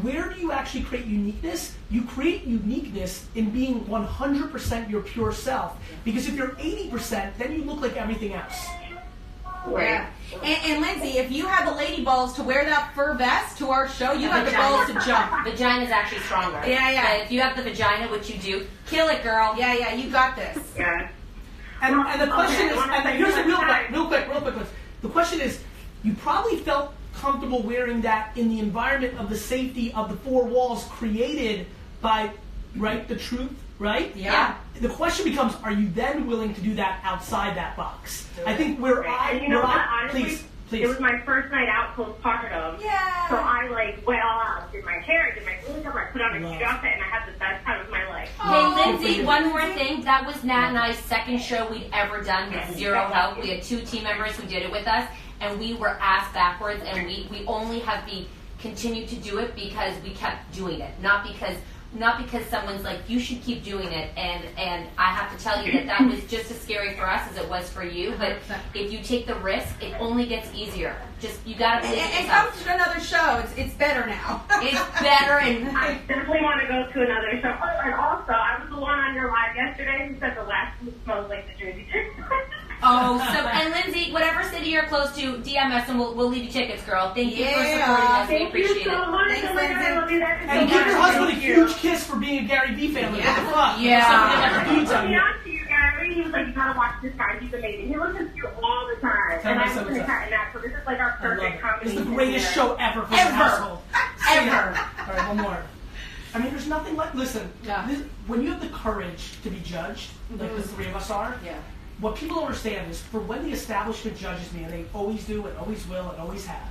Where do you actually create uniqueness? You create uniqueness in being 100% your pure self. Because if you're 80%, then you look like everything else. Yeah. And Lindsay, if you had the lady balls to wear that fur vest to our show, you have the balls to jump. Vagina's actually stronger. Yeah. But if you have the vagina, which you do, kill it, girl. Yeah, you got this. Yeah. And the question is, and here's a real quick. The question is, you probably felt comfortable wearing that in the environment of the safety of the 4 walls created by, right, the truth, right? Yeah. The question becomes, are you then willing to do that outside that box? I think And you know what? Honestly, please. it was my first night out postpartum. Yeah. So I went all out, did my hair, did my makeup, I put on a cute outfit, and I had the best time of my life. Hey, Lindsay, one more thing. That was Nat and I's second show we'd ever done with zero help. We had 2 team members who did it with us, and we were ass backwards, and we only have continued to do it because we kept doing it, not because someone's like, you should keep doing it, and I have to tell you that was just as scary for us as it was for you. But if you take the risk, it only gets easier. Just you gotta believe in And yourself. come to another show. It's better now. It's better, and I definitely want to go to another show. Oh, and also, I was the one on your live yesterday who said the last food smells like the Jersey Chick. and Lindsay, whatever city you're close to, DM us and we'll leave you tickets, girl. Thank you for supporting us. We Thank appreciate you so it. much. Thanks, Oh my God, I love you guys. And give your husband a huge kiss for being a Gary Vee family. What the fuck? Yeah. Something that never dudes Put on me you. on to you, Gary. He was like, you gotta watch this guy. He's amazing. He listens to you all the time. Tell And me I listen something. to Cat and Nat, so this is like our I love perfect it. combination. It's the greatest here. show ever for your household. Ever. All right, one more. I mean, there's nothing like, listen, Yeah. when you have the courage to be judged, like the 3 of us are, Yeah. what people don't understand is for when the establishment judges me, and they always do and always will and always have,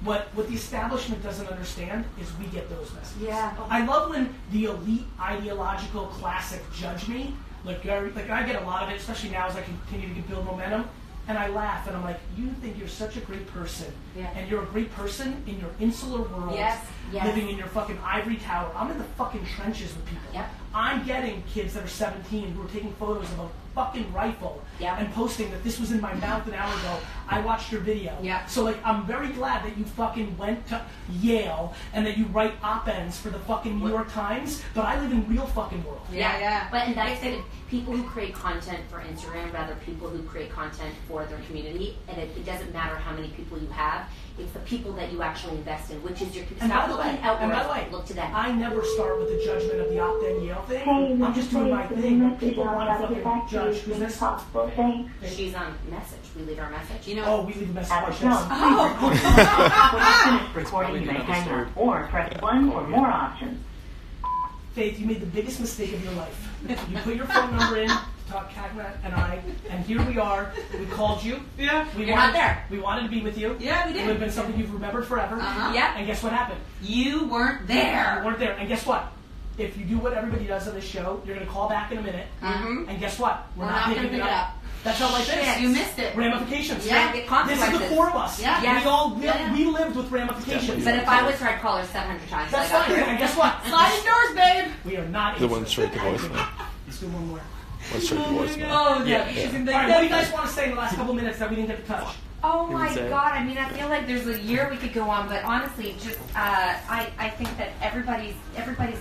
what the establishment doesn't understand is we get those messages. Yeah. I love when the elite ideological classic judge me, like I get a lot of it, especially now as I continue to build momentum, and I laugh and I'm like, you think you're such a great person, Yeah. and you're a great person in your insular world, Yes. living in your fucking ivory tower. I'm in the fucking trenches with people. Yep. I'm getting kids that are 17 who are taking photos of a fucking rifle Yep. and posting that this was in my mouth an hour ago. I watched your video. Yep. So like, I'm very glad that you fucking went to Yale and that you write op-eds for the fucking New York Times, but I live in real fucking world. Yeah. But and that's it. People who create content for Instagram, rather people who create content for their community, and it doesn't matter how many people you have. It's the people that you actually invest in, which is your people. And by Stop the way, looking outward. look to them. I never start with the judgment of the Opt-in Yale thing. Hey, I'm just doing my thing. But people I'll want to try to get fucking back to judge. you as Who's soon as this? possible. Thanks. She's on message. We leave our message. You know. Oh, we leave a message. Watch No. this. When you finish recording, you may hang up or press 1 or more options. Faith, you made the biggest mistake of your life. You put your phone number in, talk Kagna and I, and here we are. We called you. Yeah. We You're wanted, not there. We wanted to be with you. Yeah, we It did. would have been something you've remembered forever. Uh-huh. Yeah. And guess what happened? You weren't You there. weren't there. And guess what? If you do what everybody does on this show, you're going to call back in a minute. Mhm. And guess what? We're not gonna picking pick it up. That's how life is. You missed it. Ramifications. Yeah, get This is consequences. the 4 of us. Yeah. Yes. We lived with ramifications. But if I was her, I'd call her 700 times. That's so I got fine. her. And guess what? Sliding doors, babe. We are not The one interested. straight to voicemail. Let's do one more. One straight to voicemail. Oh, yeah. She's in All the right, what do you guys want to say in the last couple minutes that we didn't get to touch? Oh He my would say. God! I mean, I feel like there's a year we could go on, but honestly, just I think that everybody's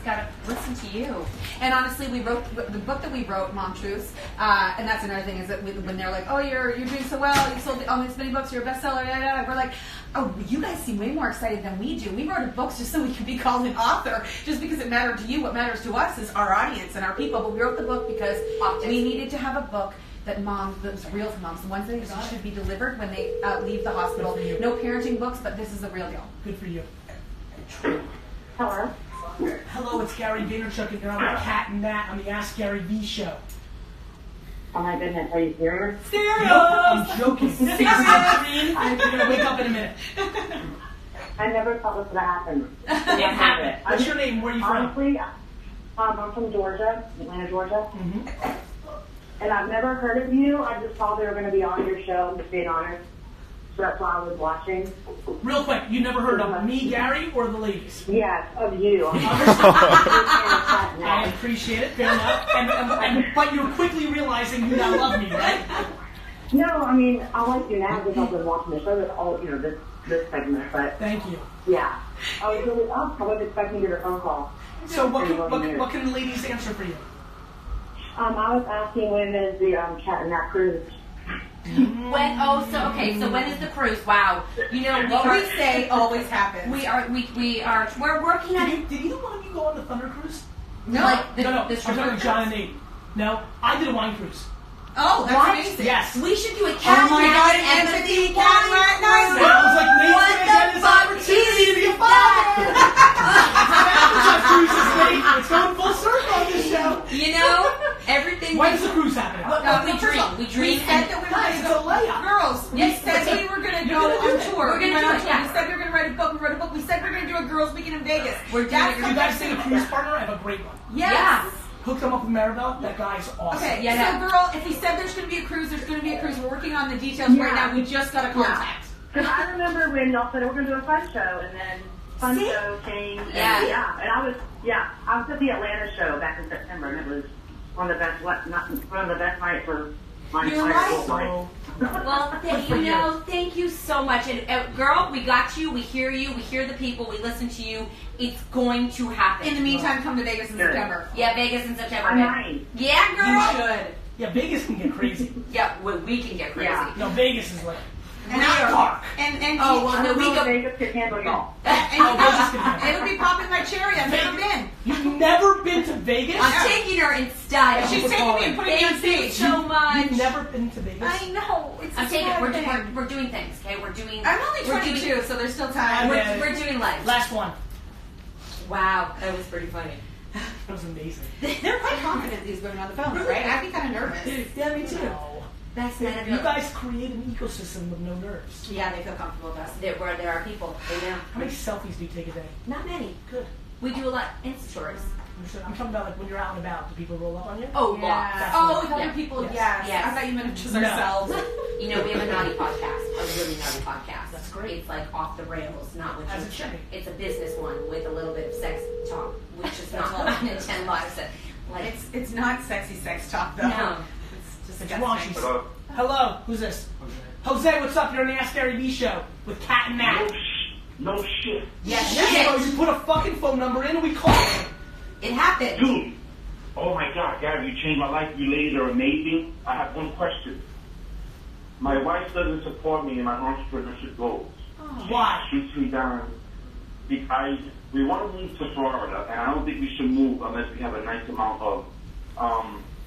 got to listen to you. And honestly, we wrote the book that we wrote, Mom Truths, and that's another thing is that when they're like, "Oh, you're doing so well, you sold all these many books, you're a bestseller," we're like, "Oh, you guys seem way more excited than we do. We wrote a book just so we could be called an author, just because it mattered to you. What matters to us is our audience and our people. But we wrote the book because we needed to have a book." That was real to moms, the ones that should be delivered when they leave the hospital. Good for you. No parenting books, but this is the real deal. Good for you. Hello? Hello, it's Gary Vaynerchuk, and you're on the Cat and Nat on the Ask Gary V show. Oh my goodness, are you serious? Nope, I'm joking. You're gonna wake up in a minute. I never thought this would happen. It happened. What's your name? Where are you from? Honestly, I'm from Georgia, Atlanta, Georgia. Mm-hmm. And I've never heard of you. I just thought they were going to be on your show, just being honest. So that's why I was watching. Real quick, you never heard of me, Gary, or the ladies? Yes, of you. I appreciate it, fair enough. But you're quickly realizing you now love me, right? No, I mean, I like you now because I've been watching the show, this segment, but Thank you. yeah. I was really up. I wasn't expecting to get a phone call. So what can the ladies answer for you? I was asking when is the cat and that cruise? So when is the cruise? Wow. You know, What we say always happens. we're working on it. Did either one of you go on the Thunder Cruise? No. Like No. I'm the talking about John and Nate. No, I did a wine cruise. Oh, that's What? amazing. Yes. We should do a cat Oh my night God, and empathy the cat wine right now. I was like, Nate's What gonna get his the fuck opportunity to be a is father. Cruises, Nate. It's going full circle on this show. You know, everything. When does the cruise happen? We dream. We dream. We said that we were Guys, going to it's a layup. Girls, we Yes, said we were going to go on tour. We're gonna went do on it, tour. yeah. We said we were going to write a book. We wrote a book. We said we were going to do a girls' weekend in Vegas. We're doing That's it. You guys think a cruise partner? I have a great one. Yes. Hook them up with Maribel. That guy's awesome. Okay, Yeah, so girl, if we said there's going to be a cruise, there's going to be a cruise. We're working on the details right now. We just got a contact. Because I remember when y'all said we're going to do a fun show, and then fun See? show came. Yeah. And I was at the Atlanta show back in September, and it was one of the best nights for my You're entire right. whole life. Well, thank you so much. And girl, we got you. We hear you. We hear the people. We listen to you. It's going to happen. In the meantime, come to Vegas in September. Yeah, Vegas in September. I might. Yeah, girl. You should. Yeah, Vegas can get crazy. Yeah, we can get crazy. Yeah. No, Vegas is like And dark. Oh, well, no, we go. Vegas could handle y'all. It would be popping my cherry. I've never been. You've never been to Vegas? I'm taking her in style. She's taking me and putting me on Thank you stage. so much. You've never been to Vegas? I know. It's I'm taking. sad We're thing. doing things. Okay, we're doing. I'm only we're 22, doing- so there's still time. We're doing live. Last one. Wow, that was pretty funny. That was amazing. They're quite confident, these women on the phone, right? I'd be kind of nervous. Yeah, me too. No. That's not You guys create an ecosystem with no nerves. Yeah, they feel comfortable with us. There are people. They know. How many selfies do you take a day? Not many. Good. We do a lot Insta stories. I'm talking about like when you're out and about. Do people roll up on you? Oh, Yeah. lots. Oh, with other Yeah. people, Yes. yes. Yes. I thought you meant just No. ourselves. You know, we have a naughty podcast, a really naughty podcast. That's great. It's like off the rails, not with As you. it should be. It's a business one with a little bit of sex talk, which is not unintended live. Like, It's not sexy sex talk, though. No. It's It's disgusting. raunchy. Hello, who's this? Jose, what's up? You're on the Ask Gary V show with Kat and Nat. No shit. Yes, Yes, bro, you put a fucking phone number in and we called it. It happened. Dude, oh my God, Gary, you changed my life. You ladies are amazing. I have one question. My wife doesn't support me in my entrepreneurship goals. Why? She shoots me down because we want to move to Florida, and I don't think we should move unless we have a nice amount of,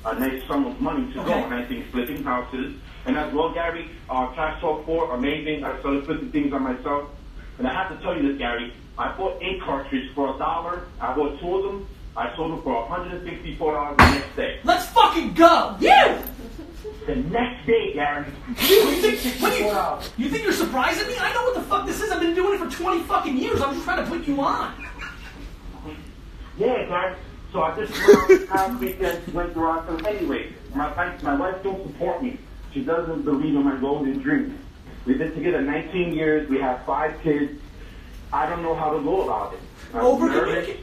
a nice sum of money to go. Okay. And I think flipping houses, and as well, Gary, Cash Talk 4, amazing. I started flipping things on myself. And I have to tell you this, Gary. I bought ink cartridges for $1. I bought 2 of them. I sold them for $164 the next day. Let's fucking go! You! The next day, Gary. You think you're surprising me? I know what the fuck this is. I've been doing it for 20 fucking years. I'm just trying to put you on. Yeah, Gary. So I just went past weekend, went through our stuff. Anyway, my wife don't support me. She doesn't believe in my goals and dreams. We've been together 19 years. We have 5 kids. I don't know how to go about it. Over communicate.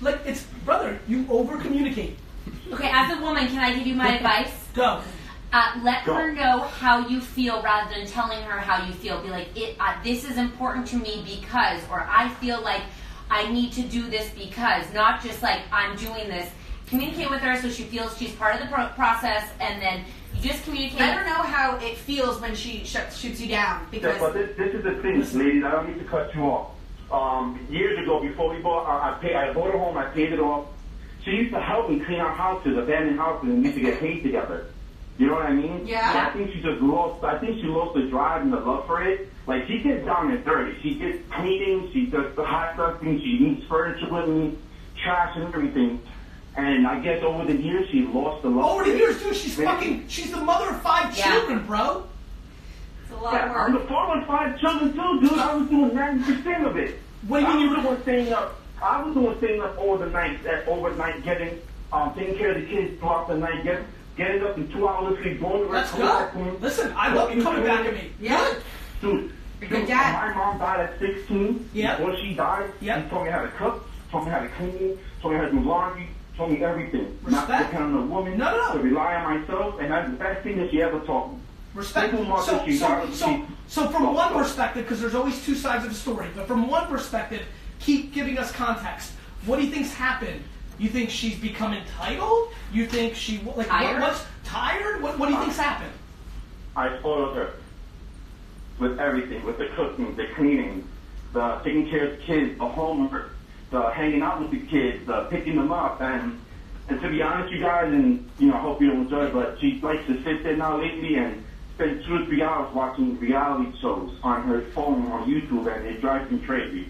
Like it's brother. You over communicate. okay, as a woman, can I give you my advice? Go. Let Go. her know how you feel rather than telling her how you feel. Be like, this is important to me because, or I feel like I need to do this because, not just like I'm doing this. Communicate with her so she feels she's part of the process, and then you just communicate. Let her know how it feels when she shoots you down. Yeah, Because but this is the thing, ladies. I don't need to cut you off. Years ago, before we bought, I bought a home. I paid it off. She used to help me clean our houses, abandoned houses, and we used to get paid together. You know what I mean? Yeah. And I think she just lost. I think she lost the drive and the love for it. Like she gets down and dirty. She gets cleaning. She does the hot stuffing. She needs furniture with me, trash and everything. And I guess over the years, she lost the love. Over the years, dude, she's the mother of 5 Yeah. children, bro. it's a lot Yeah, of I'm work. the father of 5 children too, dude. I was doing 90% of it. What do you mean you I was staying up overnight, getting, taking care of the kids throughout the night, getting up in 2 hours sleep, going to Let's rest, go. Listen, I love you coming back at me. Yeah. Dude, Good dad. my mom died at 16. Yep. Before she died, Yep. she taught me how to cook, taught me how to clean, taught me how to do laundry, taught me everything. Not to Respect. depend on a woman, No. to rely on myself, and that's the best thing that she ever taught me. Respect. Single mother, So from one perspective, because there's always two sides of the story, but from one perspective, keep giving us context. What do you think's happened? You think she's become entitled? You think Tired? what's tired? What do you think's happened? I spoiled her with everything, with the cooking, the cleaning, the taking care of the kids, the homework, the hanging out with the kids, the picking them up, and to be honest, you guys, and I hope you don't enjoy it, but she likes to sit there now lately and spend 2 or 3 hours watching reality shows on her phone on YouTube, and it drives me crazy.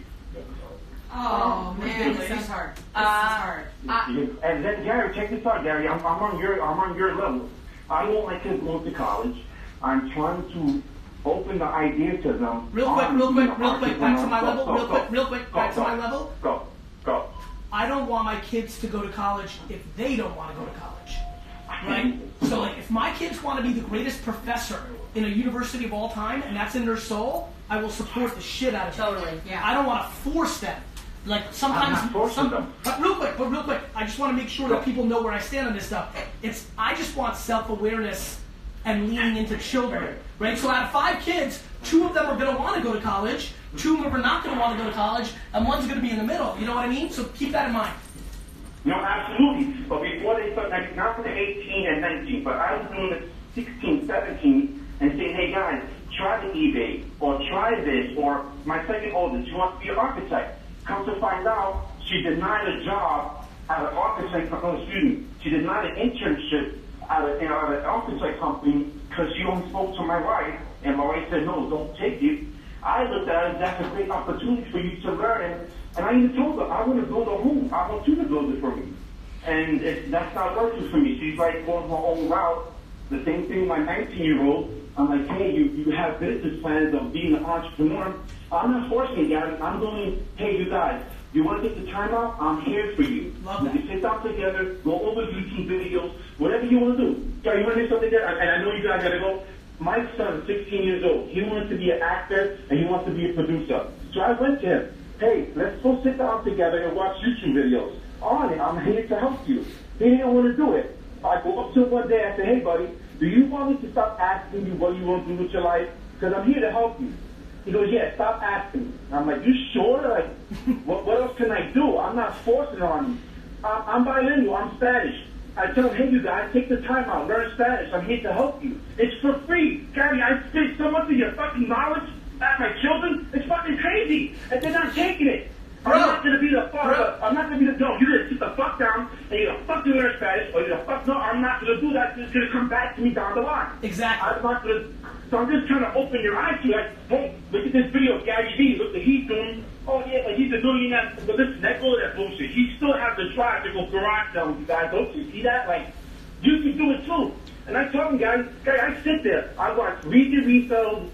Oh man, this is hard. This is hard. And then Gary, check this out, Gary. I'm on your level. I don't want my kids going to college. I'm trying to open the idea to them. Real quick, back to my level. Back to my level. Go. I don't want my kids to go to college if they don't want to go to college. Right? So if my kids want to be the greatest professor in a university of all time, and that's in their soul, I will support the shit out of them. Totally. Yeah. I don't want to force them. Like sometimes, I'm not forcing them. But real quick, I just want to make sure that people know where I stand on this stuff. I just want self-awareness and leaning into children, right? So out of 5 kids, 2 of them are going to want to go to college, 2 of them are not going to want to go to college, and 1's going to be in the middle. You know what I mean? So keep that in mind. No, absolutely. But before they start, like, not for the 18 and 19, but I was doing it 16, 17, and saying, hey guys, try the eBay, or try this, or my second oldest, she wants to be an architect. Come to find out, she denied a job at an architect, she denied an internship at an architect company because she only spoke to my wife, and my wife said, no, don't take it. I looked at it as that's a great opportunity for you to learn, and I even told her, I want to build a home. I want you to build it for me. And that's not working for me. She's like going her own route. The same thing with my 19-year-old. I'm like, hey, you have business plans of being an entrepreneur. I'm not forcing it, Gary. I'm going, hey, you guys, you want to take the time out? I'm here for you. Love we that. can sit down together, go over YouTube videos, whatever you want to do. Gary, you want to do something there? And I know you guys got to go. My son is 16 years old. He wants to be an actor, and he wants to be a producer. So I went to him. Hey, let's go sit down together and watch YouTube videos. On it, I'm here to help you. He didn't want to do it. I go up to him one day, I say, hey, buddy, do you want me to stop asking you what you want to do with your life? Because I'm here to help you. He goes, yeah, stop asking me. I'm like, you sure? Like, what else can I do? I'm not forcing it on you. I'm bilingual. I'm Spanish. I tell him, hey, you guys, take the time out. Learn Spanish. I'm here to help you. It's for free. Gary, I spit so much of your fucking knowledge at my children. It's fucking crazy. And they're not taking it. I'm not going to be the father. I'm not going to be the, no, you're going to sit the fuck down and you're going to fucking learn Spanish, or you're going to fuck, no, I'm not going to do that. It's going to come back to me down the line. Exactly. I'm not going to, so I'm just trying to open your eyes to like, hey, look at this video of Gary Vee. Look what he's doing. Oh, yeah, like he's a millionaire. But listen, let go of that bullshit. He still has the drive to go garage sale with you guys. Don't you see that? Like, you can do it too. And I tell him, guys, I sit there. I watch Weekly Resales,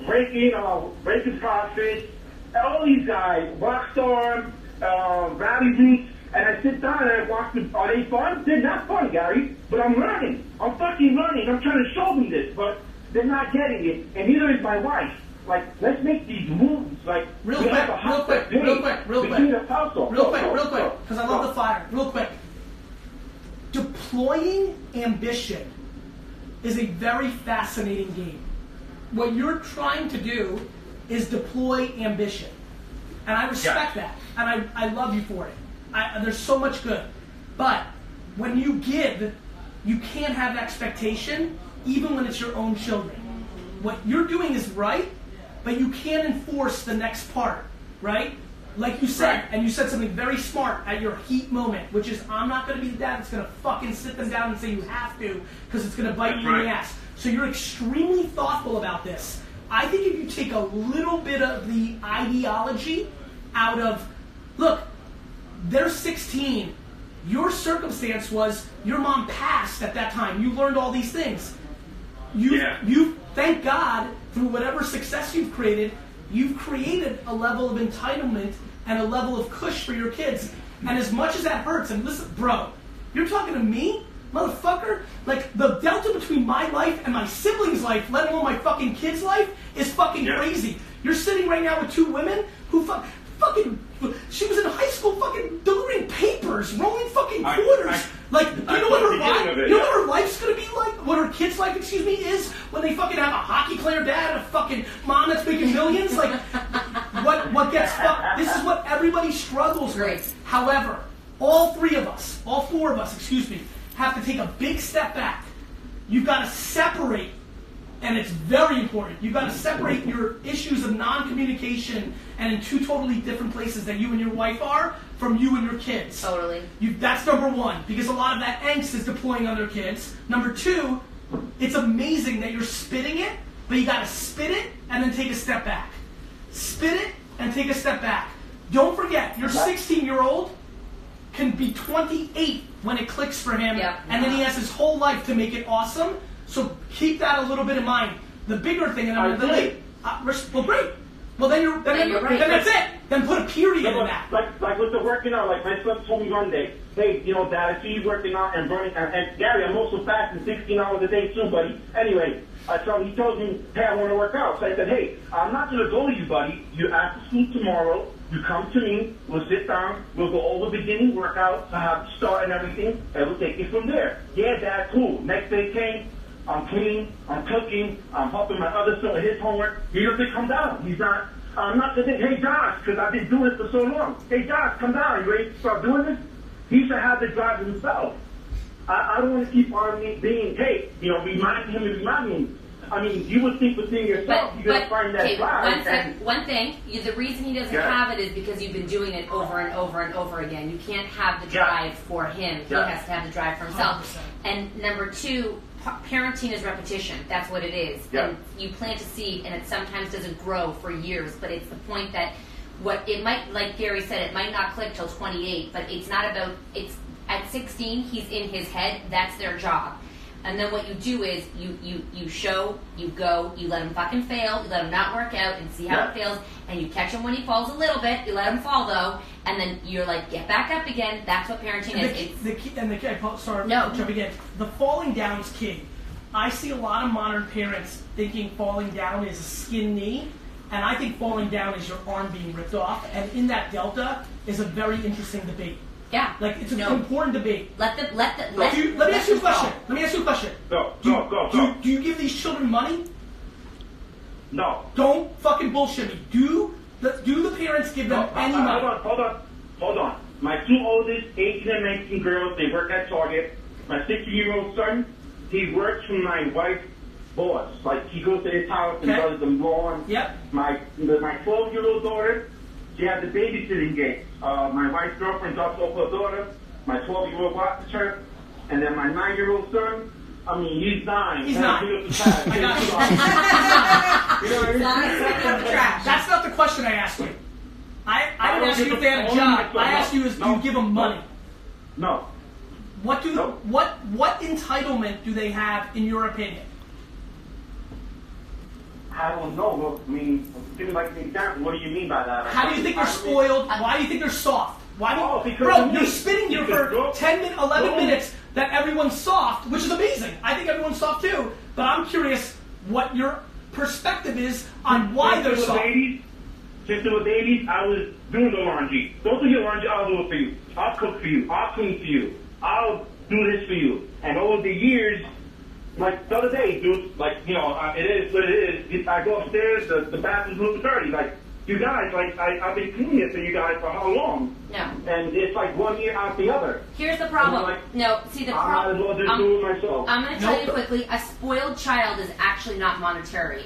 Breaking Profit, all these guys, Rockstar, Rally Roots, and I sit down and I watch them. Are they fun? They're not fun, Gary. But I'm learning. I'm fucking learning. I'm trying to show them this, but they're not getting it. And neither is my wife. Like, let's make these moves. Like, Real quick, because I love the fire. Real quick. Deploying ambition is a very fascinating game. What you're trying to do is deploy ambition. And I respect that. And I love you for it. There's so much good. But when you give, you can't have expectation, even when it's your own children. What you're doing is right, but you can't enforce the next part, right? Like you said, and you said something very smart at your heat moment, which is, I'm not going to be the dad that's going to fucking sit them down and say you have to, because it's going to bite you in the ass. So you're extremely thoughtful about this. I think if you take a little bit of the ideology out of, look, they're 16. Your circumstance was your mom passed at that time. You learned all these things. You thank God, through whatever success you've created a level of entitlement and a level of cush for your kids. And as much as that hurts, and listen, bro, you're talking to me, motherfucker, like, the delta between my life and my siblings' life, let alone my fucking kid's life, is fucking crazy. You're sitting right now with two women who fucking, she was in high school fucking delivering papers, rolling fucking quarters. Like, you know what her life's gonna be like? What her kid's life, is when they fucking have a hockey player dad and a fucking mom that's making millions? Like, what gets fucked? This is what everybody struggles with. However, all four of us, have to take a big step back. You've got to separate, and it's very important, you've got to separate your issues of non-communication and in two totally different places that you and your wife are from you and your kids. Totally. That's number one, because a lot of that angst is deploying on their kids. Number two, it's amazing that you're spitting it, but you got to spit it and then take a step back. Spit it and take a step back. Don't forget, your 16-year-old can be 28 when it clicks for him, and then he has his whole life to make it awesome. So keep that a little bit in mind. The bigger thing, and well, great. Well, then that's it. Then put a period in that. Like with the working out, like my son told me one day, hey, Dad, I see you working out and burning, and Gary, I'm also fasting 16 hours a day too, buddy. Anyway, so he told me, hey, I want to work out. So I said, hey, I'm not going to go to you, buddy. You after school tomorrow. You come to me, we'll sit down, we'll go over beginning workouts, I have to start and everything, and we'll take it from there. Yeah, Dad, cool. Next day came, I'm cleaning, I'm cooking, I'm helping my other son with his homework. He doesn't come down. I'm not saying, hey, Josh, because I've been doing it for so long. Hey, Josh, come down. You ready to start doing this? He should have the drive himself. I don't want to keep on being, hey, reminding him and reminding him. I mean, you would think within yourself you're going to find that drive. One thing, the reason he doesn't have it is because you've been doing it over and over and over again. You can't have the drive for him. He has to have the drive for himself. 100%. And number two, parenting is repetition. That's what it is. Yeah. And you plant a seed, and it sometimes doesn't grow for years. But it's the point that it might, like Gary said, it might not click till 28. But it's not about. It's at 16. He's in his head. That's their job. And then what you do is you show, you go, you let him fucking fail, you let him not work out and see how it fails, and you catch him when he falls a little bit, you let him fall though, and then you're like, get back up again. That's what parenting is. Jump again. The falling down is key. I see a lot of modern parents thinking falling down is a skin knee, and I think falling down is your arm being ripped off, and in that delta is a very interesting debate. Yeah. Like, it's an important debate. Let me ask you a question. Go. Do you give these children money? No. Don't fucking bullshit me. Do the parents give them any money? Hold on. My two oldest, 18 and 19 girls, they work at Target. My 16-year-old son, he works for my wife's boss. Like, he goes to his house and does the lawn. Yep. My 12-year-old daughter, she has the babysitting gig. My wife's girlfriend drops off her daughter. My 12-year-old watches her. And then my 9-year-old son, he's 9. He's 9. I got you. You know what I mean? That's not the question I asked you. I didn't ask you if they had a job. I asked you do you give them money? No. What entitlement do they have, in your opinion? I don't know. Give me like an example. What do you mean by that? How do you think they're spoiled? Why do you think they're soft? You're spitting here for 11 minutes that everyone's soft, which is amazing. I think everyone's soft too. But I'm curious what your perspective is on why they're soft. Since they were babies, I was doing the laundry. Don't do your laundry, I'll do it for you. I'll cook for you. I'll clean for you. I'll do this for you. And over the years, like the other day, dude, it is what it is. I go upstairs, the bathroom's a little dirty. Like, you guys, I've been cleaning it for you guys for how long? No. And it's like 1 year after the other. Here's the problem. The problem. I might as well just do it myself. I'm going to tell you quickly, a spoiled child is actually not monetary.